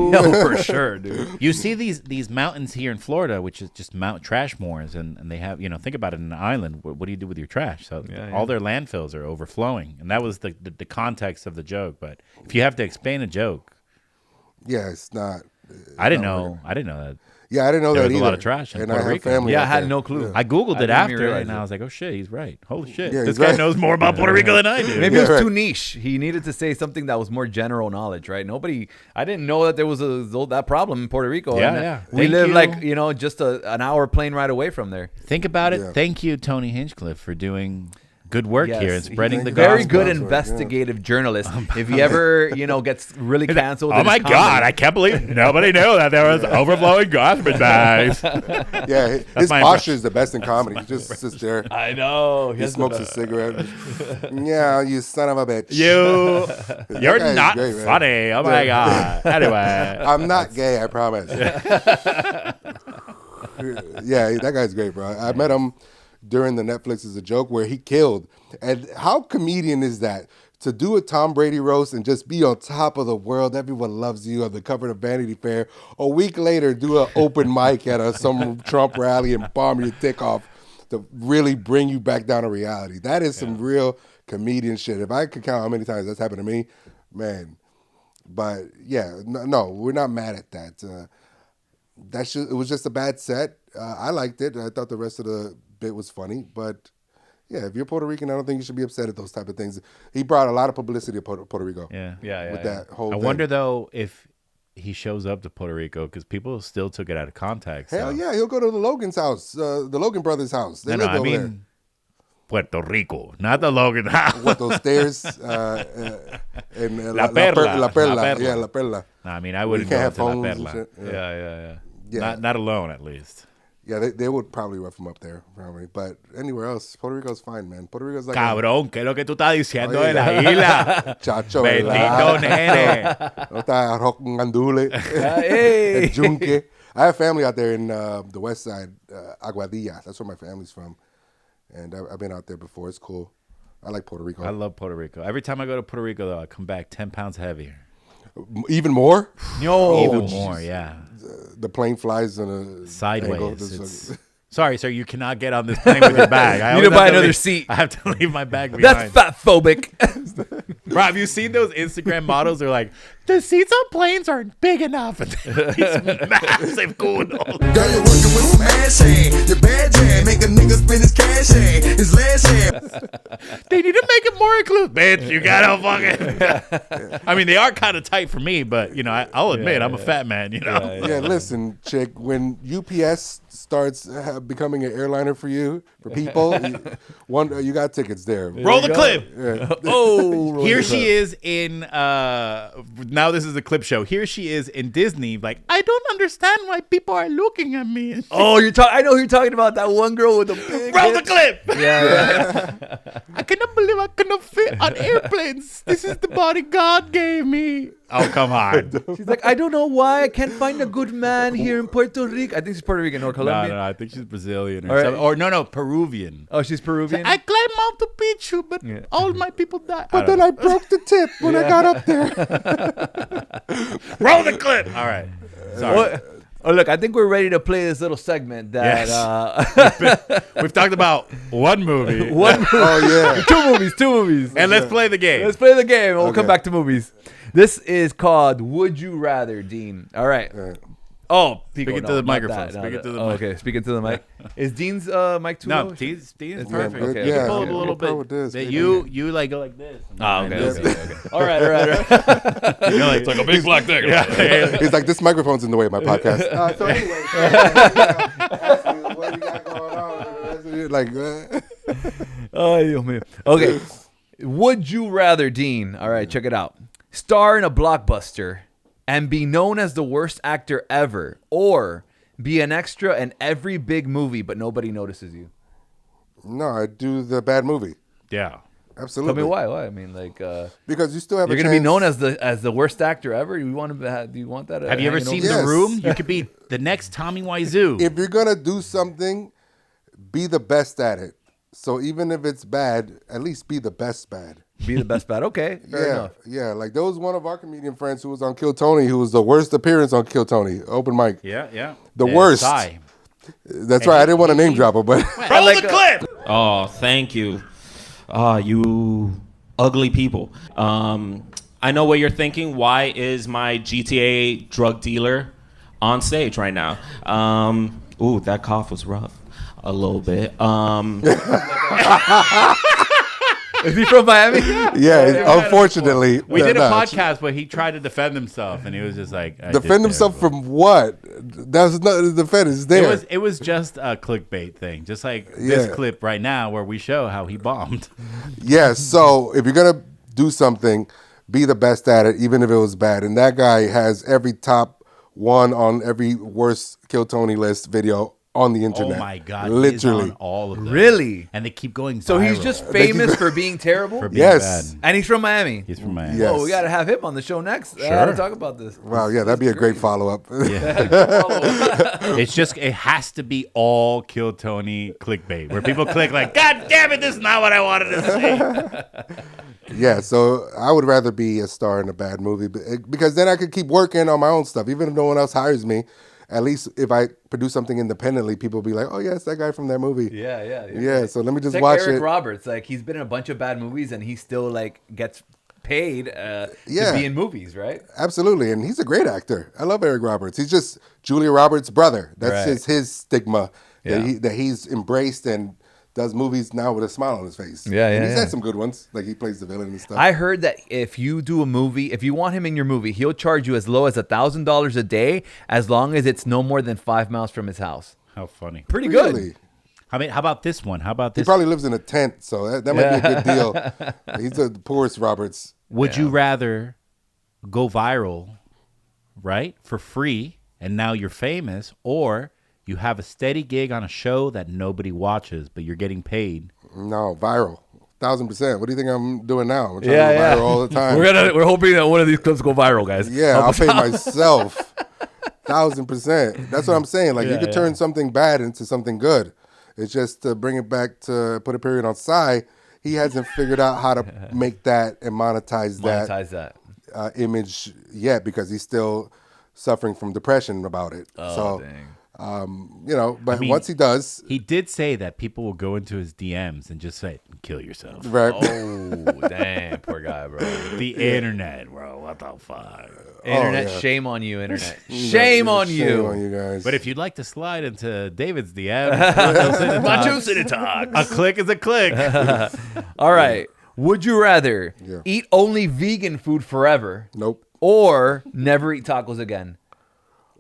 No, for sure, dude. You see these mountains here in Florida, which is just trash moors, and they have think about it, in an island. What do you do with your trash? So all their landfills are overflowing, and that was the context of the joke. But if you have to explain a joke, yeah, it's not. I didn't know that. Yeah, I didn't know there that was either. a lot of trash in and Puerto I have Rico. family. Yeah, I out had there. no clue. Yeah. I Googled I it didn't after, realize and it. I was like, oh shit, he's right. Holy shit, Yeah, this he's guy right. knows more about Puerto Rico than I do. Maybe it was too niche. He needed to say something that was more general knowledge, right? I didn't know that there was that problem in Puerto Rico. Yeah, and yeah. We Thank live you. just an hour plane ride away from there. Think about it. Yeah. Thank you, Tony Hinchcliffe, for doing good work Yes, here and spreading he's the a Very gospel. good gospel, investigative journalist. If he ever, gets really canceled. Oh in my his God! comedy- I can't believe nobody knew that there was overflowing garbage bags. Yeah, his my posture is the best in comedy. He just sits there. I know. He smokes a cigarette. Yeah, you son of a bitch. You're guy's not great, man. funny. Oh my God! Anyway, I'm not gay, I promise. Yeah, that guy's great, bro. I met him during the Netflix is a Joke where he killed. And how comedian is that? To do a Tom Brady roast and just be on top of the world, everyone loves you on the cover of Vanity Fair. A week later, do an open mic at some Trump rally and bomb your dick off to really bring you back down to reality. That is some real comedian shit. If I could count how many times that's happened to me, man. But yeah, no, we're not mad at that. It was just a bad set. I liked it. I thought the rest of the bit was funny, but yeah, if you're Puerto Rican, I don't think you should be upset at those type of things. He brought a lot of publicity to Puerto Rico. Yeah. With that whole I thing. wonder though if he shows up to Puerto Rico, because people still took it out of context. Hell yeah, he'll go to the Logan's house, the Logan brothers' house. They live over there. Puerto Rico, not the Logan house. What, those stairs? In La Perla. La Perla. La Perla. Yeah, La Perla. No, I mean, I Where you wouldn't can't go have to La phones and Perla. shit. Yeah. Yeah. Not alone, at least. Yeah, they would probably rough him up there, probably. But anywhere else, Puerto Rico's fine, man. Puerto Rico's like Cabrón, ¿qué es lo que tú estás diciendo Oye. de la isla? Chacho, Bendito nene. No está arroz con andule. Hey. And Junque. I have family out there in the west side, Aguadilla. That's where my family's from. And I've been out there before. It's cool. I like Puerto Rico. I love Puerto Rico. Every time I go to Puerto Rico, though, I come back 10 pounds heavier. Even more? No. Even more, yeah. The plane flies in a Sideways. Sorry, sir, you cannot get on this plane with your bag. You need to buy another seat. I have to leave my bag behind. That's fat phobic. Bro, have you seen those Instagram models? They're like, the seats on planes aren't big enough. And these massive kudos. Girl, you're working with some ass hand. Your bad jam make a nigga spend his cash hand. His last hand. They need to make it more inclusive. Bitch, you gotta fucking. I mean, they are kind of tight for me, but, you know, I'll admit I'm a fat man, you know? Yeah, listen, chick, when UPS starts becoming an airliner for you, for people, you got tickets there. Roll the clip. Yeah. Oh, Here she is in, now this is a clip show. Here she is in Disney, like, I don't understand why people are looking at me. Oh, I know who you're talking about. That one girl with the big Roll hips. the clip. Yeah. I cannot believe I cannot fit on airplanes. This is the body God gave me. Oh, come on. She's like, I don't know why I can't find a good man here in Puerto Rico. I think she's Puerto Rican or Colombian. No, I think she's Brazilian or All right. something. Or no, Peruvian. Oh, she's Peruvian. I climbed Mount Picchu, but all my people died. But then I broke the tip when I got up there. Roll the clip. All right. Sorry. Oh, look, I think we're ready to play this little segment that We've talked about one movie. Oh, yeah. two movies. And let's play the game. Let's play the game, and we'll come back to movies. This is called Would You Rather, Dean. All right. Oh, Pico, Speak it to the microphone. Speak it to the mic. Okay, speak it to the mic. Is Dean's mic too low? No, Dean's It's perfect. okay, Yeah, Pull it a no little problem bit. with this. You like go like this. Oh, okay. This. Okay. All right. It's like a big black thing. He's like, this microphone's in the way of my podcast. So anyway, ask me what you got going on. Like, Oh, Dios mío. Okay. Would you rather, Dean? All right, check it out. Star in a blockbuster and be known as the worst actor ever, or be an extra in every big movie but nobody notices you? no, I do the bad movie. Yeah. Absolutely. Tell me why. Why? I mean, like, Because you still have you're a gonna be chance. known as the worst actor ever. Do you want to? Do you want that? Have you ever hanging seen over The Yes. Room? You could be the next Tommy Wiseau. If you're gonna do something, be the best at it. So even if it's bad, at least be the best bad. Be the best bad. Okay, fair enough. Yeah. Like there was one of our comedian friends who was on Kill Tony, who was the worst appearance on Kill Tony, open mic. Yeah. The worst. Sigh. That's right. I didn't want to name drop her, but Roll the clip. Oh, thank you. You ugly people. I know what you're thinking. Why is my GTA drug dealer on stage right now? Ooh, that cough was rough. A little bit. Is he from Miami? yeah. Unfortunately, We did a podcast where he tried to defend himself, and he was just like, Defend himself from what? That's not the defense. It's there. It was just a clickbait thing, just like this clip right now where we show how he bombed. Yeah, so if you're gonna do something, be the best at it, even if it was bad. And that guy has every top one on every worst Kill Tony list video on the internet. Oh my God! Literally, he's on all of them. Really? And they keep going. So he's viral. just famous for being terrible. For being Yes. bad. And he's from Miami. He's from Miami. Yes. Oh, we gotta have him on the show next. Sure. To talk about this. Wow, yeah, that'd be a great follow-up. It's just it has to be all Kill Tony clickbait where people click like, God damn it, this is not what I wanted to see. Yeah, so I would rather be a star in a bad movie because then I could keep working on my own stuff, even if no one else hires me. At least if I produce something independently, people will be like, "Oh, yeah, it's that guy from that movie." Yeah. So let me just It's like watch Eric it. Roberts. Like he's been in a bunch of bad movies, and he still like gets paid to Yeah. be in movies, right? Absolutely, and he's a great actor. I love Eric Roberts. He's just Julia Roberts' brother. That's Right. his stigma Yeah. that he's embraced and does movies now with a smile on his face. Yeah, And yeah, he's yeah. had some good ones, like he plays the villain and stuff. I heard that if you do a movie, if you want him in your movie, he'll charge you as low as $1,000 a day, as long as it's no more than 5 miles from his house. How funny. Pretty Really? good. I mean, how about this one? How about He this? probably lives in a tent, so that might be a good deal. He's the poorest Roberts. Would you rather go viral, right, for free, and now you're famous, or You have a steady gig on a show that nobody watches, but you're getting paid. No, viral. 1,000%. What do you think I'm doing now? I'm trying to go viral all the time. We're hoping that one of these clips go viral, guys. Yeah, Help I'll us pay out. myself 1,000%. That's what I'm saying. Like, you could turn something bad into something good. It's just to bring it back to put a period on Psy. He hasn't figured out how to make that and monetize that image yet because he's still suffering from depression about it. But I mean, once he does, he did say that people will go into his DMs and just say, "Kill yourself." Right? Oh, damn, poor guy, bro. The internet, bro. What the fuck? Internet, shame on you, internet. Shame on you. Shame on you guys. But if you'd like to slide into David's DMs, Macho Cine Talks. A click is a click. All right. Would you rather eat only vegan food forever? Nope. Or never eat tacos again?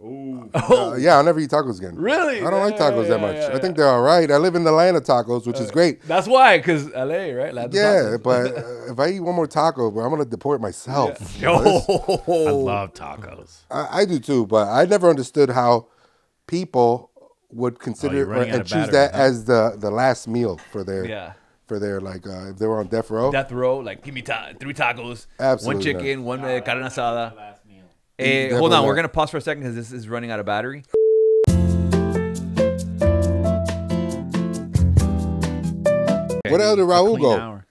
Yeah, I'll never eat tacos again. Really? I don't like tacos that much. I think they're all right. I live in the land of tacos, which is great. That's why, because LA, right? Land of tacos. But if I eat one more taco, bro, I'm going to deport myself. I love tacos. I do too, but I never understood how people would consider and choose that as the last meal for their like if they were on death row. Death row, like give me 3 tacos, Absolutely one chicken, one carne asada. Definitely Hold on, we're not. gonna pause for a second because this is running out of battery. Where the hell did Raul Clean go? hour.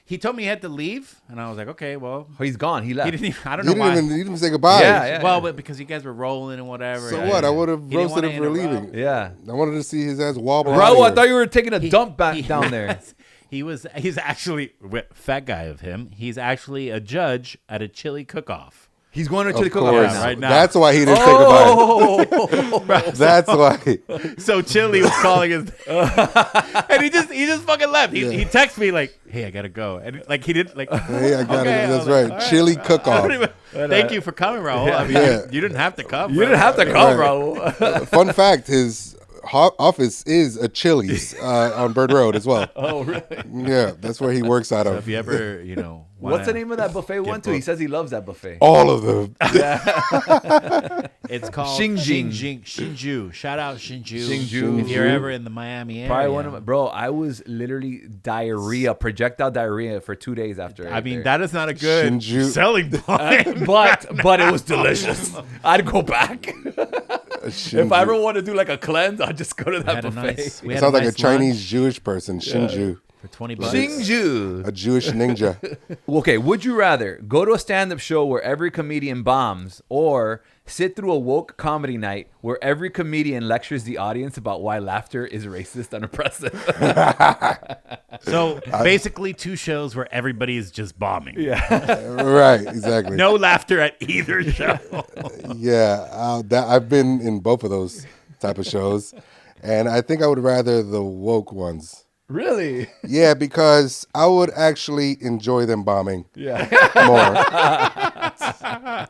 He told me he had to leave, and I was like, okay, well, he's gone. He left. He didn't even, I don't He know why. didn't even say goodbye. Well, but because you guys were rolling and whatever. So what? I would have He didn't roasted wanna him for interrupt. leaving. Yeah. I wanted to see his ass wobble. Raul, out I here. thought you were taking a dump back down there. He's actually, fat guy of him, he's actually a judge at a chili cook-off. He's going to Of chili cook-off course. right now. That's why he didn't say goodbye. That's why. So Chili was calling his, and he just fucking left. He texted me like, "Hey, I gotta go," and like he didn't like. Hey, I got okay. it. That's I was right. like, Chili cook-off. Thank you for coming, Raul. I mean, you didn't have to come. You didn't have to come, Raul. Fun fact: his office is a Chili's on Bird Road as well. Oh, really? Yeah, that's where he works out So of. if you ever, What's the name of that buffet we went to? He says he loves that buffet. All of them. It's called Shinjin. Shinju. Shout out Shinju. Shinju. If you're ever in the Miami area. Probably one of my, bro, I was literally projectile diarrhea for 2 days after. I mean, that is not a good Shinju. selling point. but it was delicious. I'd go back. If I ever want to do like a cleanse, I'll just go to that buffet. It sounds like a Chinese Jewish person. Shinju. For $20. Shinju. A Jewish ninja. Okay, would you rather go to a stand-up show where every comedian bombs or sit through a woke comedy night where every comedian lectures the audience about why laughter is racist and oppressive? So basically 2 shows where everybody is just bombing. Yeah. Right, exactly. No laughter at either show. Yeah, I've been in both of those type of shows, and I think I would rather the woke ones. Really? Yeah, because I would actually enjoy them bombing. Yeah. More.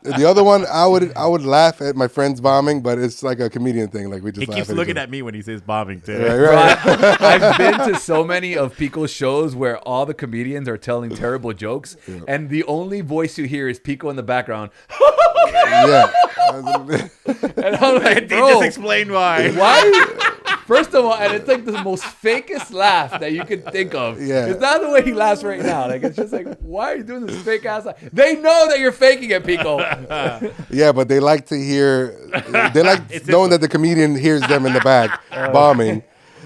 The other one, I would laugh at my friends bombing, but it's like a comedian thing. Like we just He laugh keeps at each looking other. at me when he says bombing too. Right. I've been to so many of Pico's shows where all the comedians are telling terrible jokes, and the only voice you hear is Pico in the background. Yeah. And I'm like, He bro, just explained why. why? First of all, and it's like the most fakest laugh that you could think of. Yeah. It's not the way he laughs right now. Like, it's just like, why are you doing this fake ass laugh? They know that you're faking it, Pico. Yeah, but they like to hear. They like knowing that the comedian hears them in the back bombing.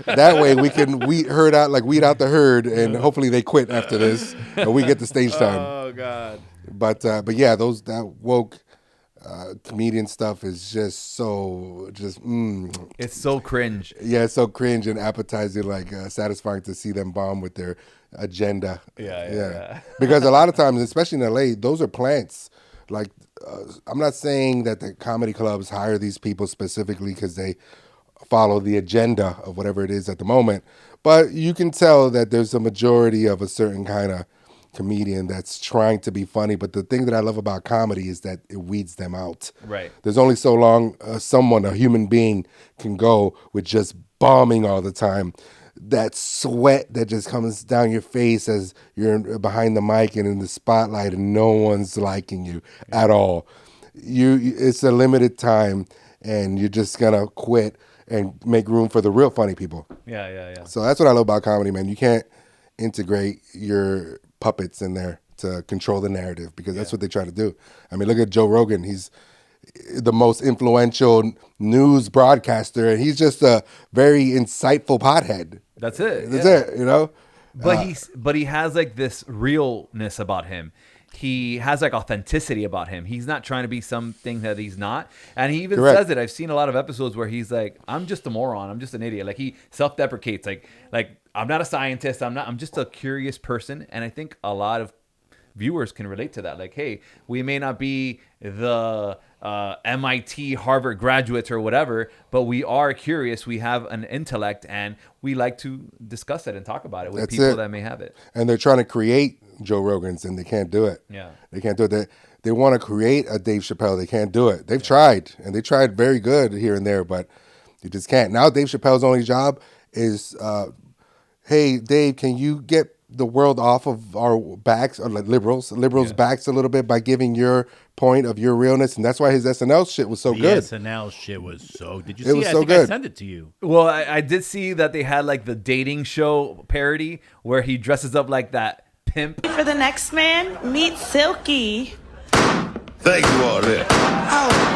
That way we can weed out the herd, and hopefully they quit after this, and we get the stage time. Oh God. But yeah, that woke comedian stuff is just It's so cringe. Yeah, it's so cringe and appetizing, like satisfying to see them bomb with their agenda. Yeah. Because a lot of times, especially in LA, those are plants. Like, I'm not saying that the comedy clubs hire these people specifically because they follow the agenda of whatever it is at the moment, but you can tell that there's a majority of a certain kind of comedian that's trying to be funny. But the thing that I love about comedy is that it weeds them out. Right. There's only so long a human being can go with just bombing all the time. That sweat that just comes down your face as you're behind the mic and in the spotlight and no one's liking you at all. It's a limited time and you're just gonna quit. and make room for the real funny people. Yeah. So that's what I love about comedy, man. You can't integrate your puppets in there to control the narrative because that's what they try to do. I mean, look at Joe Rogan. He's the most influential news broadcaster, and he's just a very insightful pothead. That's it. That's it, you know? But he has like this realness about him. He has like authenticity about him. He's not trying to be something that he's not. And he even says it. I've seen a lot of episodes where he's like, I'm just a moron. I'm just an idiot. Like he self-deprecates. Like I'm not a scientist. I'm just a curious person. And I think a lot of viewers can relate to that. Like, hey, we may not be the MIT, Harvard graduates or whatever, but we are curious. We have an intellect, and we like to discuss it and talk about it with people that may have it. And they're trying to create Joe Rogans, and they can't do it. Yeah, they can't do it. They want to create a Dave Chappelle. They can't do it. They've tried, and they tried very good here and there, but you just can't. Now Dave Chappelle's only job is, hey, Dave, can you get the world off of our backs, or like liberals' backs a little bit by giving your point of your realness, and that's why his SNL shit was so good. The SNL shit was so. Did you see? It was I so think good. I sent it to you. Well, I did see that they had like the dating show parody where he dresses up like that pimp. For the next man, meet Silky. Thank you all there. Ow!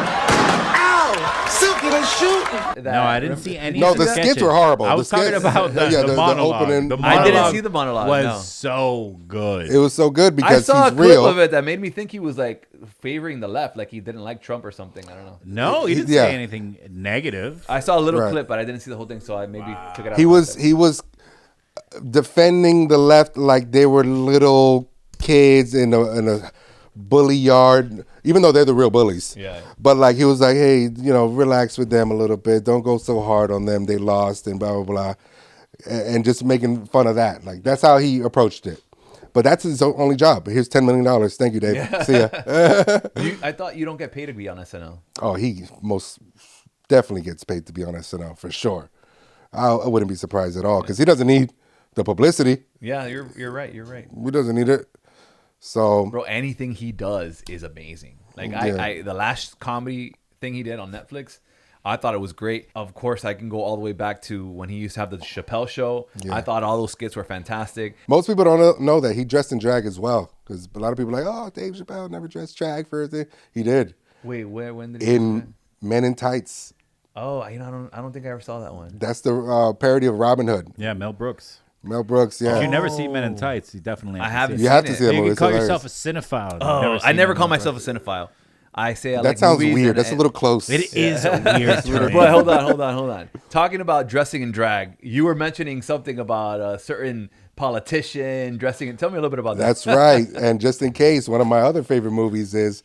Silky, they shooting. No, I didn't see any. No, of the sketches. skits were horrible. I was talking about the monologue. opening. The I didn't monologue see the monologue. Was so good. It was so good I because saw he's a clip real. of it that made me think he was like favoring the left, like he didn't like Trump or something. I don't know. No, he didn't say anything negative. I saw a little Right. clip, but I didn't see the whole thing, so I maybe took it out. He of was context. defending the left like they were little kids in a bully yard, even though they're the real bullies. Yeah. But like he was like, hey, relax with them a little bit. Don't go so hard on them. They lost and blah blah blah, and just making fun of that. Like that's how he approached it. But that's his only job. Here's $10 million. Thank you, Dave. Yeah. See ya. I thought you don't get paid to be on SNL. Oh, he most definitely gets paid to be on SNL for sure. I wouldn't be surprised at all because he doesn't need the publicity. Yeah, you're right. You're right. He doesn't need it. So, bro, anything he does is amazing. Like Yeah. the last comedy thing he did on Netflix, I thought it was great. Of course, I can go all the way back to when he used to have the Chappelle Show. Yeah. I thought all those skits were fantastic. most people don't know that he dressed in drag as well because a lot of people are like, oh, Dave Chappelle never dressed drag for anything. He did. Wait, when did he do that? In Men in Tights. Oh, I don't think I ever saw that one. That's the parody of Robin Hood. Yeah, Mel Brooks. Mel Brooks, yeah. If you never see Men in Tights, you definitely have I to haven't see You it. have to see that You movie. can It's call hilarious. yourself a cinephile. Oh, I never call myself a cinephile. I say I That like sounds movies weird. and- That's a little close. It is a weird term. But hold on. Talking about dressing in drag, you were mentioning something about a certain politician dressing in. Tell me a little bit about that. That's right. And just in case, one of my other favorite movies is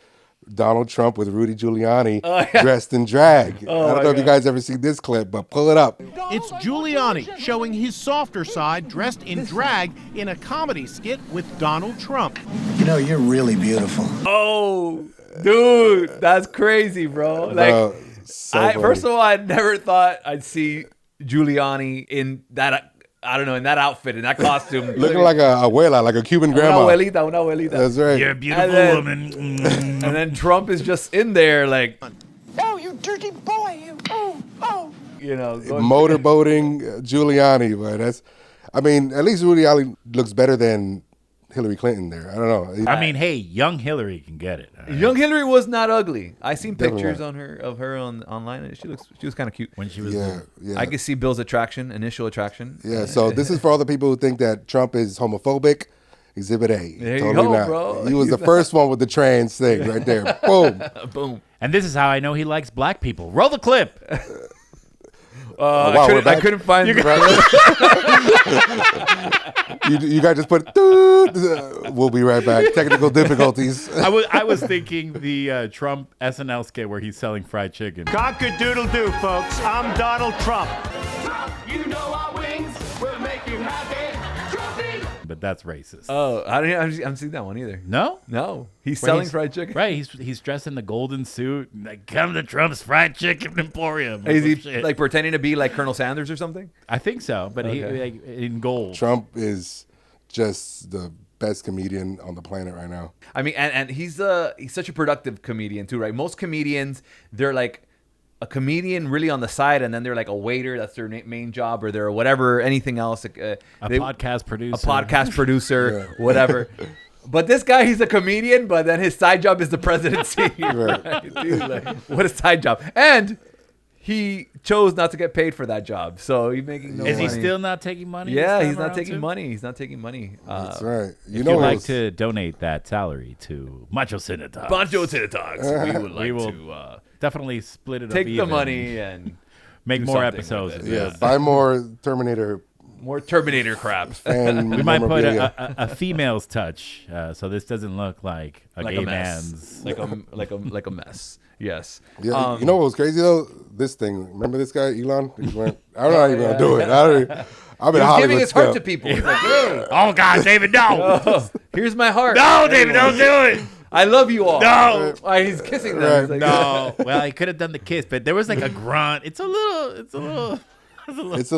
Donald Trump with Rudy Giuliani dressed in drag. I don't know if you guys ever see this clip, but pull it up. It's Giuliani showing his softer side dressed in drag in a comedy skit with Donald Trump. You know, you're really beautiful. Oh, dude, that's crazy, bro. Like, Bro, so funny. first of all, I never thought I'd see Giuliani in that. I don't know, in that outfit, in that costume, Looking like a abuela, like a Cuban grandma. Una abuelita. That's right. You're a beautiful And then- woman. And then Trump is just in there, like, Oh, you dirty boy, you. Oh. going- Motorboating Giuliani, but at least Giuliani looks better than Hillary Clinton there. I don't know. I mean, hey, young Hillary can get it. all right? Young Hillary was not ugly. I seen Definitely pictures not. of her online, and she was kind of cute. When she was Yeah. I could see Bill's initial attraction. Yeah, so this is for all the people who think that Trump is homophobic. Exhibit A. There you go, bro. He was the first one with the trans thing right there. Boom. Boom. And this is how I know he likes black people. Roll the clip. Wow, we're back. I couldn't find the You guys just put. Doot. We'll be right back. Technical difficulties. I was thinking the Trump SNL skit where he's selling fried chicken. Cock-a-doodle-doo, folks. I'm Donald Trump. You know our wings will make you happy. But that's racist. Oh, I haven't seen that one either. No? No. He's Where selling fried chicken. Right. He's dressed in the golden suit. Like, come to Trump's Fried Chicken Emporium. Is he Shit. like pretending to be like Colonel Sanders or something? I think so, but he Okay. like, in gold. Trump is just the best comedian on the planet right now. I mean, and he's such a productive comedian too, right? Most comedians, they're like a comedian really on the side, and then they're like a waiter. That's their main job, or they're whatever, anything else. Podcast producer. A podcast producer, whatever. But this guy, he's a comedian, but then his side job is the presidency. Right? Dude, like, what a side job. And he chose not to get paid for that job. So he's making no money. Is he still not taking money? Yeah, he's not taking money. He's not taking money. That's right. If you'd like to donate that salary to Macho Cine Talks. Macho Cine Talks. We would like to definitely split it up take the even. money and make do more something episodes. with it. Yeah, buy more Terminator. More Terminator crap. And we might put a female's touch, so this doesn't look like a gay mess. man's like a mess. Yes. Yeah, you know what was crazy though? This thing. Remember this guy, Elon? He went, I don't know how you're gonna do it. I'm in Hollywood. He's giving his heart to people. He's like, hey. Oh God, David, no! Here's my heart. No, David, don't do it. I love you all. No. He's kissing them. He's like, no. Well, he could have done the kiss, but there was like a grunt. It's a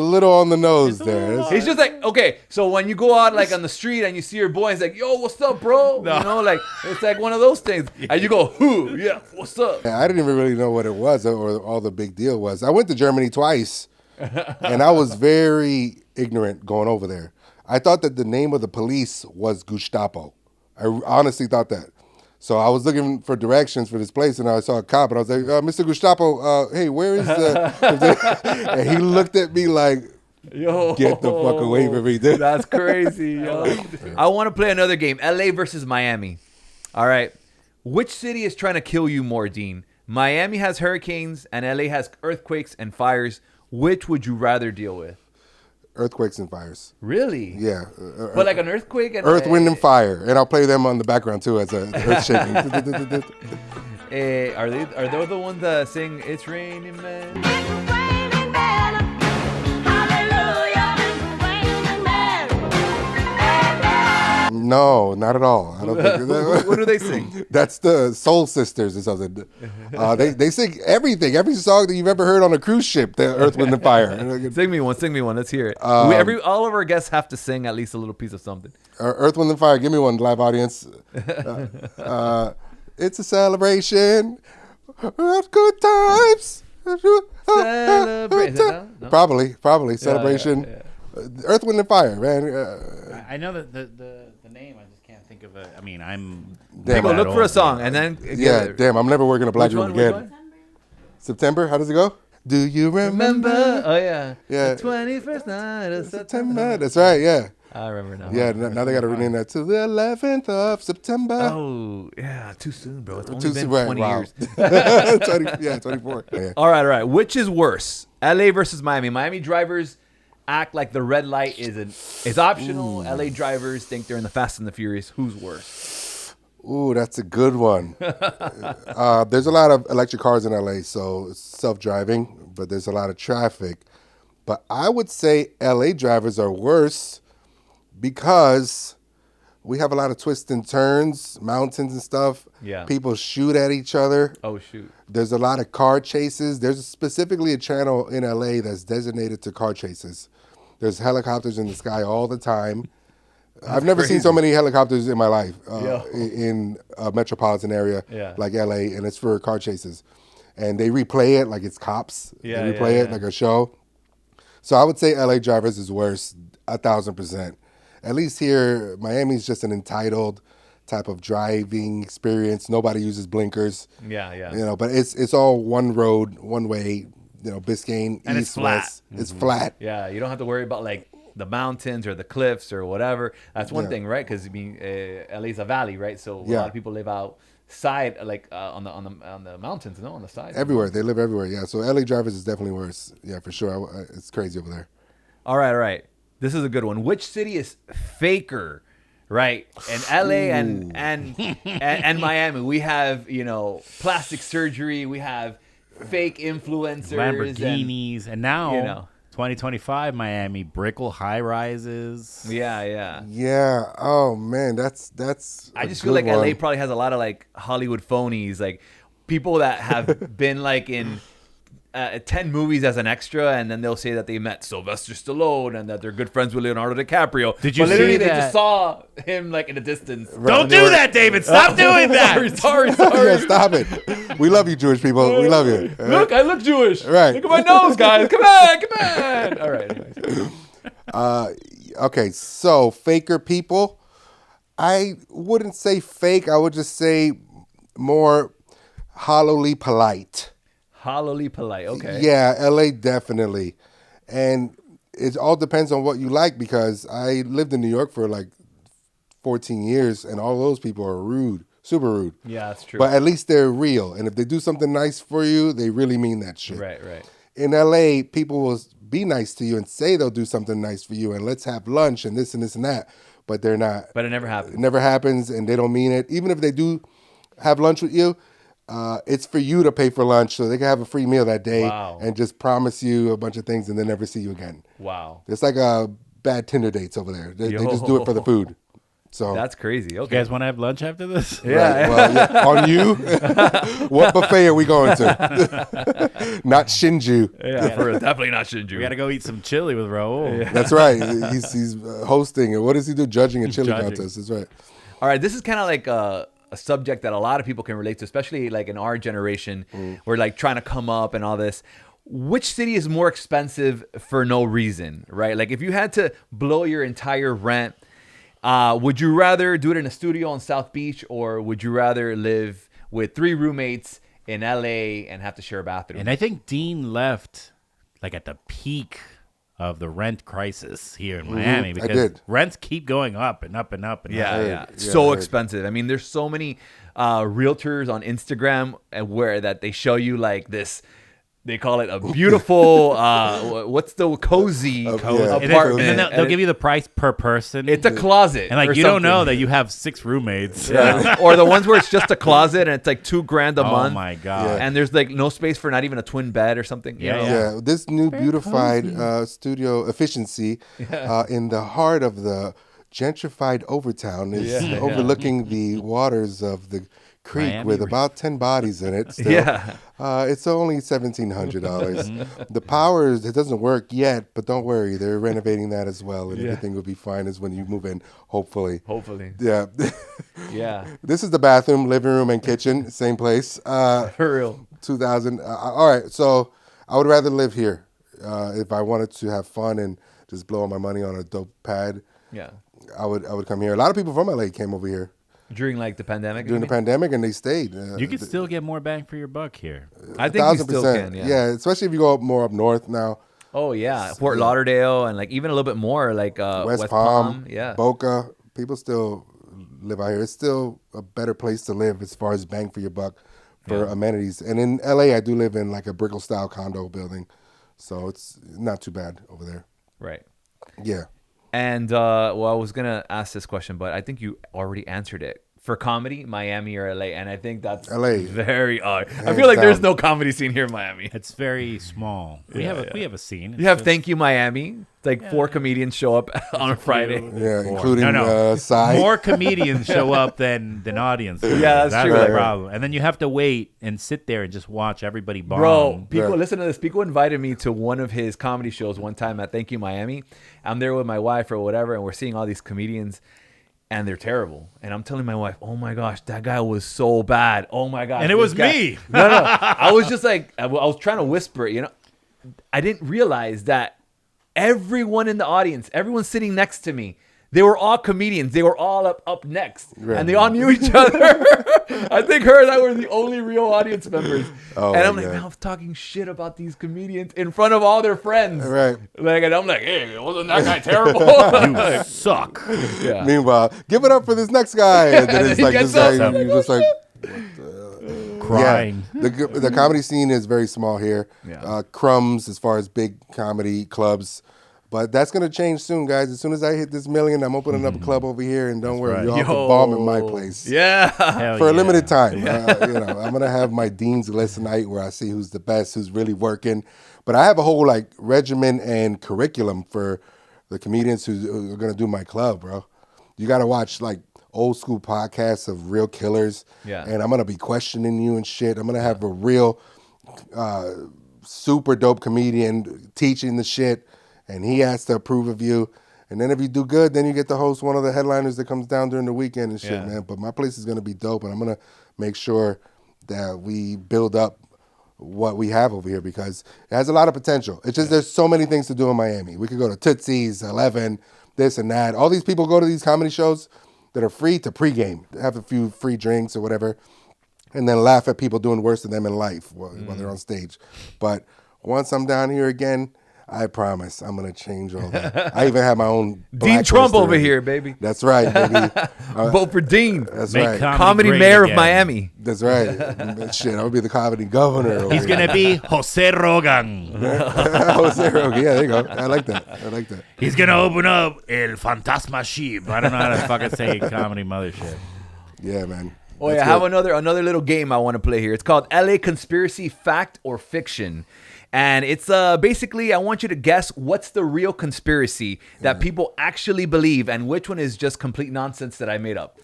little on the nose there. He's just like, okay, so when you go out like on the street and you see your boy, he's like, yo, what's up, bro? No. You know, like it's like one of those things. And you go, who? Yeah, what's up? I didn't even really know what it was or all the big deal was. I went to Germany twice, and I was very ignorant going over there. I thought that the name of the police was Gestapo. I honestly thought that. So I was looking for directions for this place, and I saw a cop, and I was like, Mr. Gestapo, hey, where is the... And he looked at me like, yo, get the fuck away from me, dude. That's crazy, yo. I want to play another game, LA versus Miami. All right. Which city is trying to kill you more, Dean? Miami has hurricanes, and LA has earthquakes and fires. Which would you rather deal with? Earthquakes and fires. Really? Yeah. But like an earthquake and Earth, Wind, and Fire, and I'll play them on the background too as a earth shaking. Are they the ones that sing "It's Raining Men"? No, not at all. I don't think. What do they sing? That's the Soul Sisters or something. They sing everything, every song that you've ever heard on a cruise ship. The Earth, Wind, and Fire. Sing me one. Let's hear it. All of our guests have to sing at least a little piece of something. Earth, Wind, and Fire. Give me one, live audience. It's a celebration of good times. Celebrate. No? Probably celebration. Yeah. Earth, Wind, and Fire, man. I know that the name. I just can't think of it. I mean, I'm. People look for a song and then. Yeah, damn. I'm never working a black room again. September. How does it go? Do you remember? Oh yeah. Yeah. The 21st night of September. That's right. Yeah. I remember now. Yeah. Now they got to rename that to the 11th of September. Oh yeah. Too soon, bro. It's only Too been soon, right, 20 wow. years. 24. Yeah. All right. Which is worse, LA versus Miami? Miami drivers act like the red light is optional. LA drivers think they're in the Fast and the Furious. Who's worse? Ooh, that's a good one. There's a lot of electric cars in LA, so it's self-driving, but there's a lot of traffic. But I would say LA drivers are worse because we have a lot of twists and turns, mountains and stuff. Yeah. People shoot at each other. Oh, shoot. There's a lot of car chases. There's specifically a channel in LA that's designated to car chases. There's helicopters in the sky all the time. I've never seen so many helicopters in my life in a metropolitan area like LA, and it's for car chases. And they replay it like it's cops. They replay it like a show. So I would say LA drivers is worse, 1,000%. At least here, Miami's just an entitled type of driving experience. Nobody uses blinkers. Yeah. You know, but it's all one road, one way. You know, Biscayne, and east, it's flat. west. It's flat. Yeah, you don't have to worry about like the mountains or the cliffs or whatever. That's one thing, right? Because I mean, LA's a valley, right? So a lot of people live outside, like on the mountains, on the side. Everywhere they live, everywhere. Yeah. So LA drivers is definitely worse. Yeah, for sure. It's crazy over there. All right. This is a good one. Which city is faker? Right, in LA and Miami, we have plastic surgery. We have fake influencers, Lamborghinis, and now 2025 Miami brickle high rises. Yeah. Oh man, that's. I just feel like LA probably has a lot of like Hollywood phonies, like people that have been like in 10 movies as an extra, and then they'll say that they met Sylvester Stallone and that they're good friends with Leonardo DiCaprio. Did you but literally see they that? just saw him like in the distance. Don't do that, David. Stop doing that. Sorry. Yeah, stop it. We love you, Jewish people. We love you. Look, I look Jewish. Right. Look at my nose, guys. Come on. All right. Anyways. Okay, so faker people. I wouldn't say fake. I would just say more hollowly polite. Hollowly polite. Okay. Yeah, LA definitely. And it all depends on what you like, because I lived in New York for like 14 years and all those people are rude, super rude. Yeah, that's true. But at least they're real. And if they do something nice for you, they really mean that shit. Right. In LA, people will be nice to you and say they'll do something nice for you and let's have lunch and this and this and that. But they're not. But it never happens. It never happens, and they don't mean it. Even if they do have lunch with you, it's for you to pay for lunch so they can have a free meal that day and just promise you a bunch of things and then never see you again. Wow. It's like bad Tinder dates over there. They just do it for the food. So that's crazy. Okay. You guys want to have lunch after this? Yeah. Right. Well, yeah. On you? What buffet are we going to? Not Shinju. Yeah, definitely not Shinju. We got to go eat some chili with Raul. Yeah. That's right. He's hosting. What does he do? Judging a chili contest. That's right. All right. This is kind of like a subject that a lot of people can relate to, especially like in our generation. We're like trying to come up and all this. Which city is more expensive for no reason, right? Like if you had to blow your entire rent, would you rather do it in a studio on South Beach, or would you rather live with 3 roommates in LA and have to share a bathroom? And I think Dean left like at the peak of the rent crisis here in Miami, because rents keep going up and up and up. And Yeah. So expensive. I mean, there's so many realtors on Instagram where that they show you like this. They call it a beautiful, what's the cozy apartment. And then they'll give you the price per person. It's a closet. And like you don't know that you have 6 roommates. Yeah. Or the ones where it's just a closet and it's like $2,000 a month. Oh my God. And there's like no space for not even a twin bed or something. Yeah. This new beautified studio efficiency in the heart of the gentrified Overtown is overlooking the waters of the creek Miami with about 10 bodies in it still. It's only $1,700. The power, it doesn't work yet, but don't worry, they're renovating that as well, and everything will be fine as when you move in, hopefully. Yeah. This is the bathroom, living room, and kitchen, same place. For real. 2000. All right, so I would rather live here if I wanted to have fun and just blow all my money on a dope pad. Yeah. I would come here. A lot of people from LA came over here. During like the pandemic? During the pandemic, and they stayed. You can still get more bang for your buck here. I think you still can, yeah, especially if you go more up north now. Oh, yeah. Fort Lauderdale and like even a little bit more like West Palm, yeah. Boca. People still live out here. It's still a better place to live as far as bang for your buck for amenities. And in LA, I do live in like a Brickell-style condo building. So it's not too bad over there. Right. Yeah. And, well, I was going to ask this question, but I think you already answered it. For comedy, Miami or LA? And I think that's LA. Very odd. I feel like there's no comedy scene here in Miami. It's very small. We have a scene. It's you have Thank You Miami. It's like 4 comedians show up on a Friday. Yeah, including Sai. More comedians show up than audiences. Yeah, that's true. The problem. And then you have to wait and sit there and just watch everybody bomb. Bro, people listen to this. People invited me to one of his comedy shows one time at Thank You Miami. I'm there with my wife or whatever, and we're seeing all these comedians. And they're terrible. And I'm telling my wife, oh my gosh, that guy was so bad. Oh my gosh. And it was me. No. I was just like, I was trying to whisper it, I didn't realize that everyone in the audience, everyone sitting next to me, they were all comedians. They were all up next. Right. And they all knew each other. I think her and I were the only real audience members. Oh, and I'm like, man, I was talking shit about these comedians in front of all their friends. Right. Like, and I'm like, hey, wasn't that guy terrible? You suck. Yeah. Meanwhile, give it up for this next guy. And then it's like this guy, you're just like crying. Yeah. The comedy scene is very small here. Yeah. Crumbs as far as big comedy clubs. But that's going to change soon, guys. As soon as I hit this million, I'm opening up a club over here, and don't worry, you all can bomb in my place. Yeah. For a limited time. I'm going to have my Dean's List night where I see who's the best, who's really working. But I have a whole like regimen and curriculum for the comedians who are going to do my club, bro. You got to watch like old school podcasts of real killers. Yeah. And I'm going to be questioning you and shit. I'm going to have a real super dope comedian teaching the shit, and he has to approve of you. And then if you do good, then you get to host one of the headliners that comes down during the weekend and shit, man. But my place is going to be dope, and I'm going to make sure that we build up what we have over here because it has a lot of potential. It's just there's so many things to do in Miami. We could go to Tootsie's, 11, this and that. All these people go to these comedy shows that are free to pregame, have a few free drinks or whatever, and then laugh at people doing worse than them in life while they're on stage. But once I'm down here again, I promise I'm going to change all that. I even have my own Dean Trump over here, baby. That's right, baby. Vote for Dean. That's Make right. Comedy mayor of Miami. That's right. Shit, I'm going to be the comedy governor. over He's here. going to be Jose Rogan. Jose Rogan. Yeah, there you go. I like that. He's going to open up El Fantasma Sheep. I don't know how to fucking say comedy mothership. Yeah, man. Oh, yeah, I have another little game I want to play here. It's called LA Conspiracy Fact or Fiction. And it's basically, I want you to guess what's the real conspiracy that people actually believe and which one is just complete nonsense that I made up.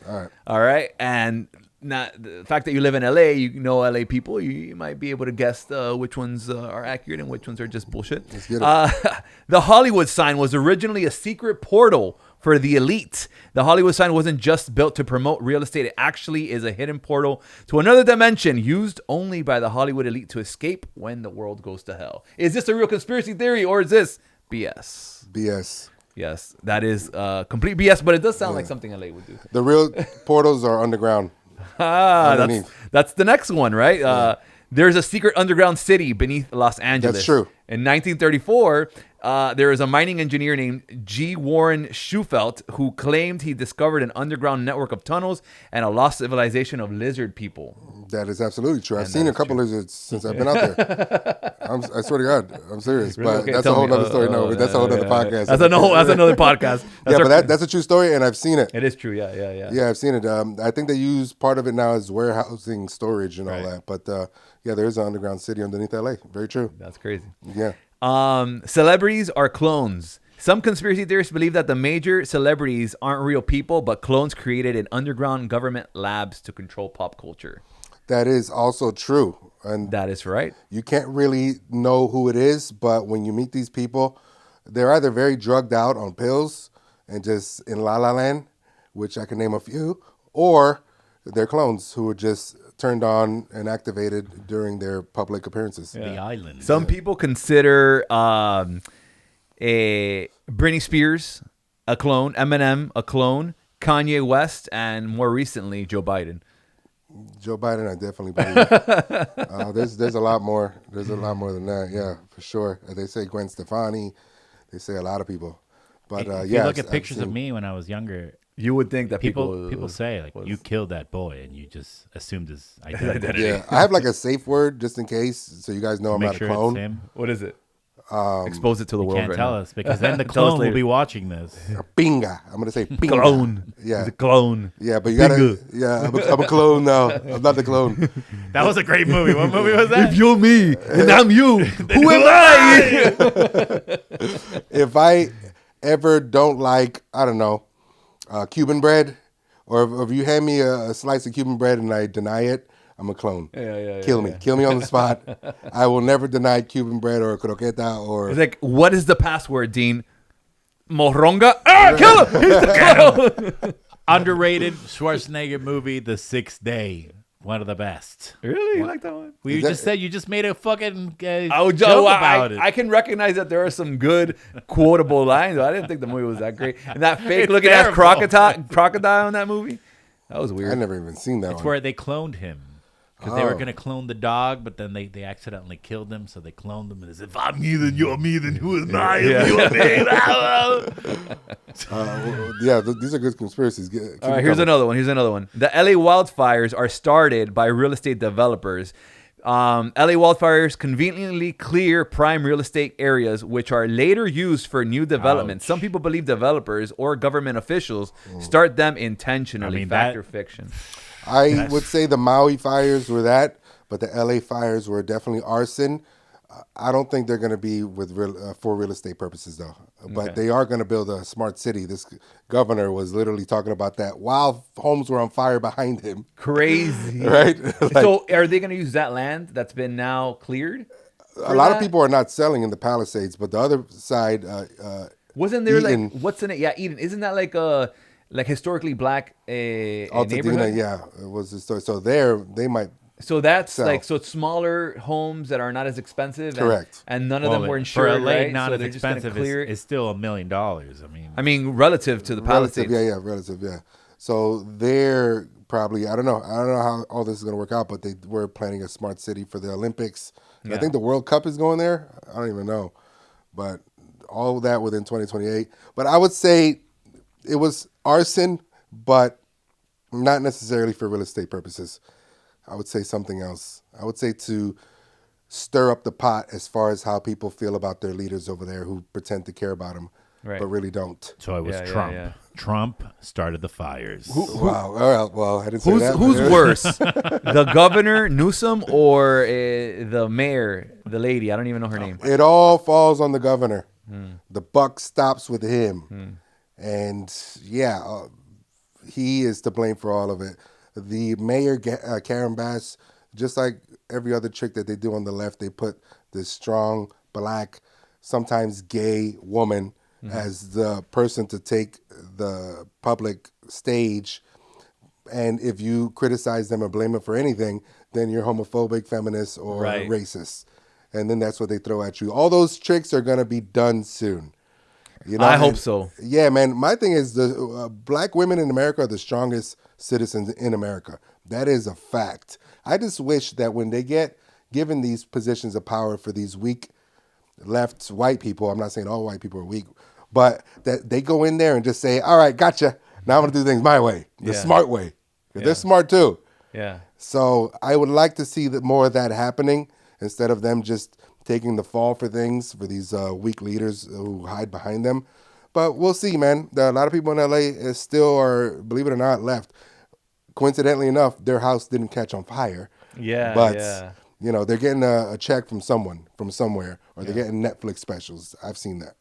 All right. And the fact that you live in LA, you know LA people, you might be able to guess which ones are accurate and which ones are just bullshit. Let's get it. The Hollywood sign was originally a secret portal for the elite. The Hollywood sign wasn't just built to promote real estate. It actually is a hidden portal to another dimension used only by the Hollywood elite to escape when the world goes to hell. Is this a real conspiracy theory or is this BS? BS. Yes, that is complete BS, but it does sound like something LA would do. The real portals are underground. That's the next one, right? There's a secret underground city beneath Los Angeles. That's true. In 1934, there is a mining engineer named G. Warren Schufelt who claimed he discovered an underground network of tunnels and a lost civilization of lizard people. That is absolutely true. I've seen a couple lizards since I've been out there. I swear to God, I'm serious. Really? But Okay, that's a tell whole me. other story. No, that's a whole other podcast. That's another podcast. But that's a true story, and I've seen it. It is true, yeah. Yeah, I've seen it. I think they use part of it now as warehousing, storage, and all that. But yeah, there is an underground city underneath LA. Very true. That's crazy. Yeah. Celebrities are clones. Some conspiracy theorists believe that the major celebrities aren't real people, but clones created in underground government labs to control pop culture. That is also true. And that is right. You can't really know who it is, but when you meet these people, they're either very drugged out on pills and just in La La Land, which I can name a few, or they're clones who were just turned on and activated during their public appearances. The island. Some people consider Britney Spears a clone, Eminem a clone, Kanye West, and more recently, Joe Biden. Joe Biden, I definitely believe. There's a lot more. There's a lot more than that. Yeah, for sure. They say Gwen Stefani. They say a lot of people. But if yeah, you look at pictures of me when I was younger, you would think that people say like you killed that boy, and you just assumed his identity. Yeah, I have like a safe word just in case, so you guys know I'm not a clone. It's him. What is it? Expose it to the world. Can't right tell now. us because then the clone will be watching this. Binga. I'm gonna say binga. Clone. Yeah, He's a clone. Yeah, but you gotta. Yeah, I'm a clone now. I'm not the clone. That was a great movie. What movie was that? If you're me and I'm you, who am I? If I ever don't like, I don't know, Cuban bread, or if you hand me a slice of Cuban bread and I deny it, I'm a clone. Kill me. Kill me on the spot. I will never deny Cuban bread or croqueta or... It's like, what is the password, Dean? Moronga? Ah, kill him! He's the clone! Underrated Schwarzenegger movie, The Sixth Day. One of the best. Really? You like that one? Well, you just said you just made a fucking joke about it. I can recognize that there are some good quotable lines. I didn't think the movie was that great. And that fake looking ass crocodile in that movie, that was weird. I never even seen that It's one. where they cloned him. Because they were going to clone the dog, but then they accidentally killed him, so they cloned him. And it's if I'm me, then you're me, then who am I? You're me. Yeah, these are good conspiracies. Keep All right, here's another one. The LA wildfires are started by real estate developers. LA wildfires conveniently clear prime real estate areas, which are later used for new developments. Some people believe developers or government officials start them intentionally. Fact or fiction? I would say the Maui fires were that, but the LA fires were definitely arson. I don't think they're going to be with for real estate purposes, though. But they are going to build a smart city. This governor was literally talking about that while homes were on fire behind him. Crazy. Right? So are they going to use that land that's been now cleared? A lot of people are not selling in the Palisades, but the other side, wasn't there Eden, like what's in it? Yeah, Eden. Isn't that like a historically black Altadena, neighborhood? yeah, it was the story. So there they might. So that's sell. like it's smaller homes that are not as expensive. Correct. And none of them were insured. For LA, right? not so as they're just gonna expensive. clear. It's still $1 million. I mean, relative to the Palisades. Relative, yeah. So they're probably I don't know how all this is gonna work out, but they were planning a smart city for the Olympics. And I think the World Cup is going there. I don't even know, but all that within 2028. But I would say it was arson, but not necessarily for real estate purposes. I would say something else. I would say to stir up the pot as far as how people feel about their leaders over there who pretend to care about them, but really don't. So it was Trump. yeah. Trump started the fires. Wow. All right. Well, I didn't say that. Who's worse, the governor Newsom or the mayor, the lady? I don't even know her name. It all falls on the governor. The buck stops with him, and he is to blame for all of it. The mayor, Karen Bass, just like every other trick that they do on the left, they put this strong, black, sometimes gay woman as the person to take the public stage. And if you criticize them or blame them for anything, then you're homophobic, feminist, or racist. And then that's what they throw at you. All those tricks are going to be done soon. You know, I hope so. Yeah, man. My thing is the black women in America are the strongest citizens in America. That is a fact. I just wish that when they get given these positions of power for these weak left white people, I'm not saying all white people are weak, but that they go in there and just say, all right, gotcha. Now I'm going to do things my way, the smart way. They're smart too. Yeah. So I would like to see more of that happening instead of them just taking the fall for things for these weak leaders who hide behind them. But we'll see, man. A lot of people in LA still are, believe it or not, left. Coincidentally enough, their house didn't catch on fire. Yeah, But, you know, they're getting a check from someone, from somewhere, or they're getting Netflix specials. I've seen that.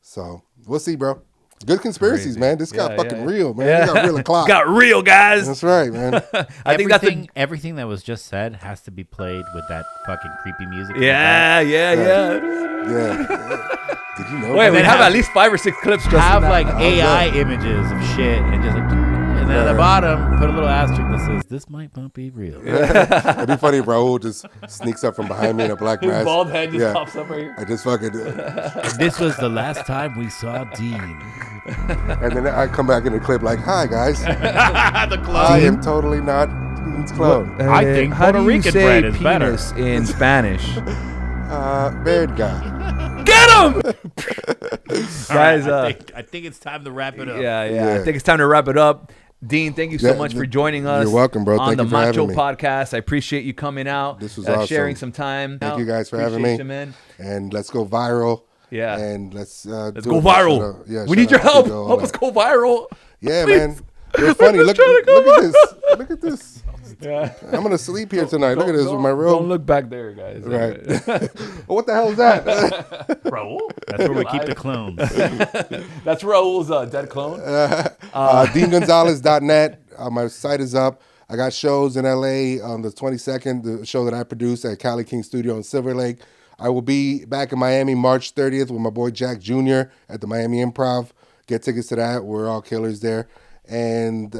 So we'll see, bro. Good conspiracies, man. This got fucking real, man. Yeah. It got real o'clock. Got real, guys. That's right, man. I think that's everything that was just said has to be played with that fucking creepy music. Yeah. Did you know? Wait, we have at least 5 or 6 clips. Just Have in that. like AI images of shit and just like, and then at the bottom put a little asterisk that says this might not be real. It'd be funny if Raul just sneaks up from behind me in a black His mask. bald head just pops up right here. I just fucking. This was the last time we saw Dean. And then I come back in the clip like, "Hi guys, The clone. I am totally not Dean's clone. I think how Puerto do you Rican say bread is better. penis in Spanish? Bad guy." Get him, guys. I think it's time to wrap it up. Yeah. I think it's time to wrap it up. Dean, thank you so much for joining us. You're welcome, bro. On Thank the you for Macho having me. podcast. I appreciate you coming out. This was awesome. Sharing some time. Thank you guys for having me. Appreciate you, man. And let's go viral. Yeah. And let's go do it. viral. We need your help. Help us go viral. Yeah, Please. man. You're funny. Look at this. Look at this. Yeah. I'm gonna sleep here tonight. Look at this with my robe. Don't look back there, guys. Right. What the hell is that? Raul? That's where we keep the clones. That's Raul's dead clone. DeanGonzalez.net. My site is up. I got shows in LA on the 22nd, the show that I produce at Cali King Studio in Silver Lake. I will be back in Miami March 30th with my boy Jack Jr. at the Miami Improv. Get tickets to that. We're all killers there. And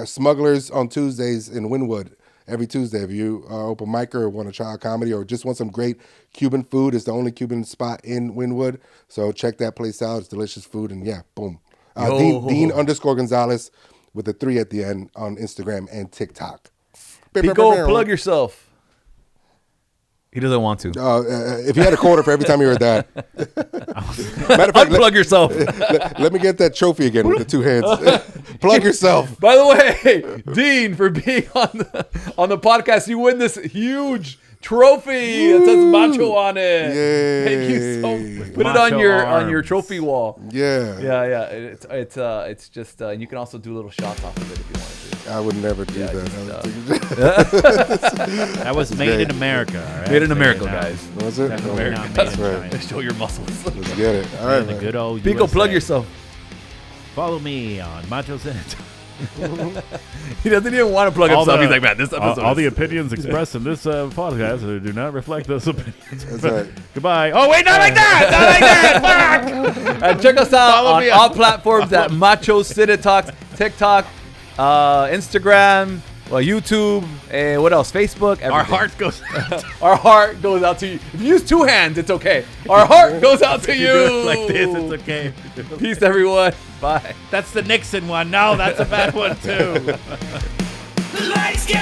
Smugglers on Tuesdays in Wynwood. Every Tuesday, if you are open micer or want to try a comedy or just want some great Cuban food, it's the only Cuban spot in Wynwood. So check that place out. It's delicious food. And boom. Dean_Gonzalez with a 3 at the end on Instagram and TikTok. Pico, plug yourself. He doesn't want to. If you had a quarter for every time you heard that. Matter of fact, plug yourself. Let me get that trophy again with the 2 hands. Plug yourself. By the way, Dean, for being on the podcast, you win this huge trophy that says Macho on it. Yay. Thank you so much. Put it on your trophy wall. Yeah. It's just you can also do little shots off of it if you want to. I would never do that. That was made in America. All right? Made in America, guys. Was it? Definitely not made That's in right. China. Show your muscles. Let's get it. All right, The man. good old Pico, USA. plug yourself. Follow me on Macho Cine. He doesn't even want to plug himself. He's like, man, this episode. All the opinions expressed in this podcast do not reflect those opinions. That's right. Goodbye. Oh wait, not like that. Not like that. Fuck. And check us out on all platforms at Macho Cine Talks, TikTok, Instagram, YouTube, and what else? Facebook. Everything. Our heart goes Our heart goes out to you. If you use two hands, it's okay. Our heart goes out to If you. you do it like this, it's okay. Peace, everyone. Bye. That's the Nixon one. No, that's a bad one too. The lights get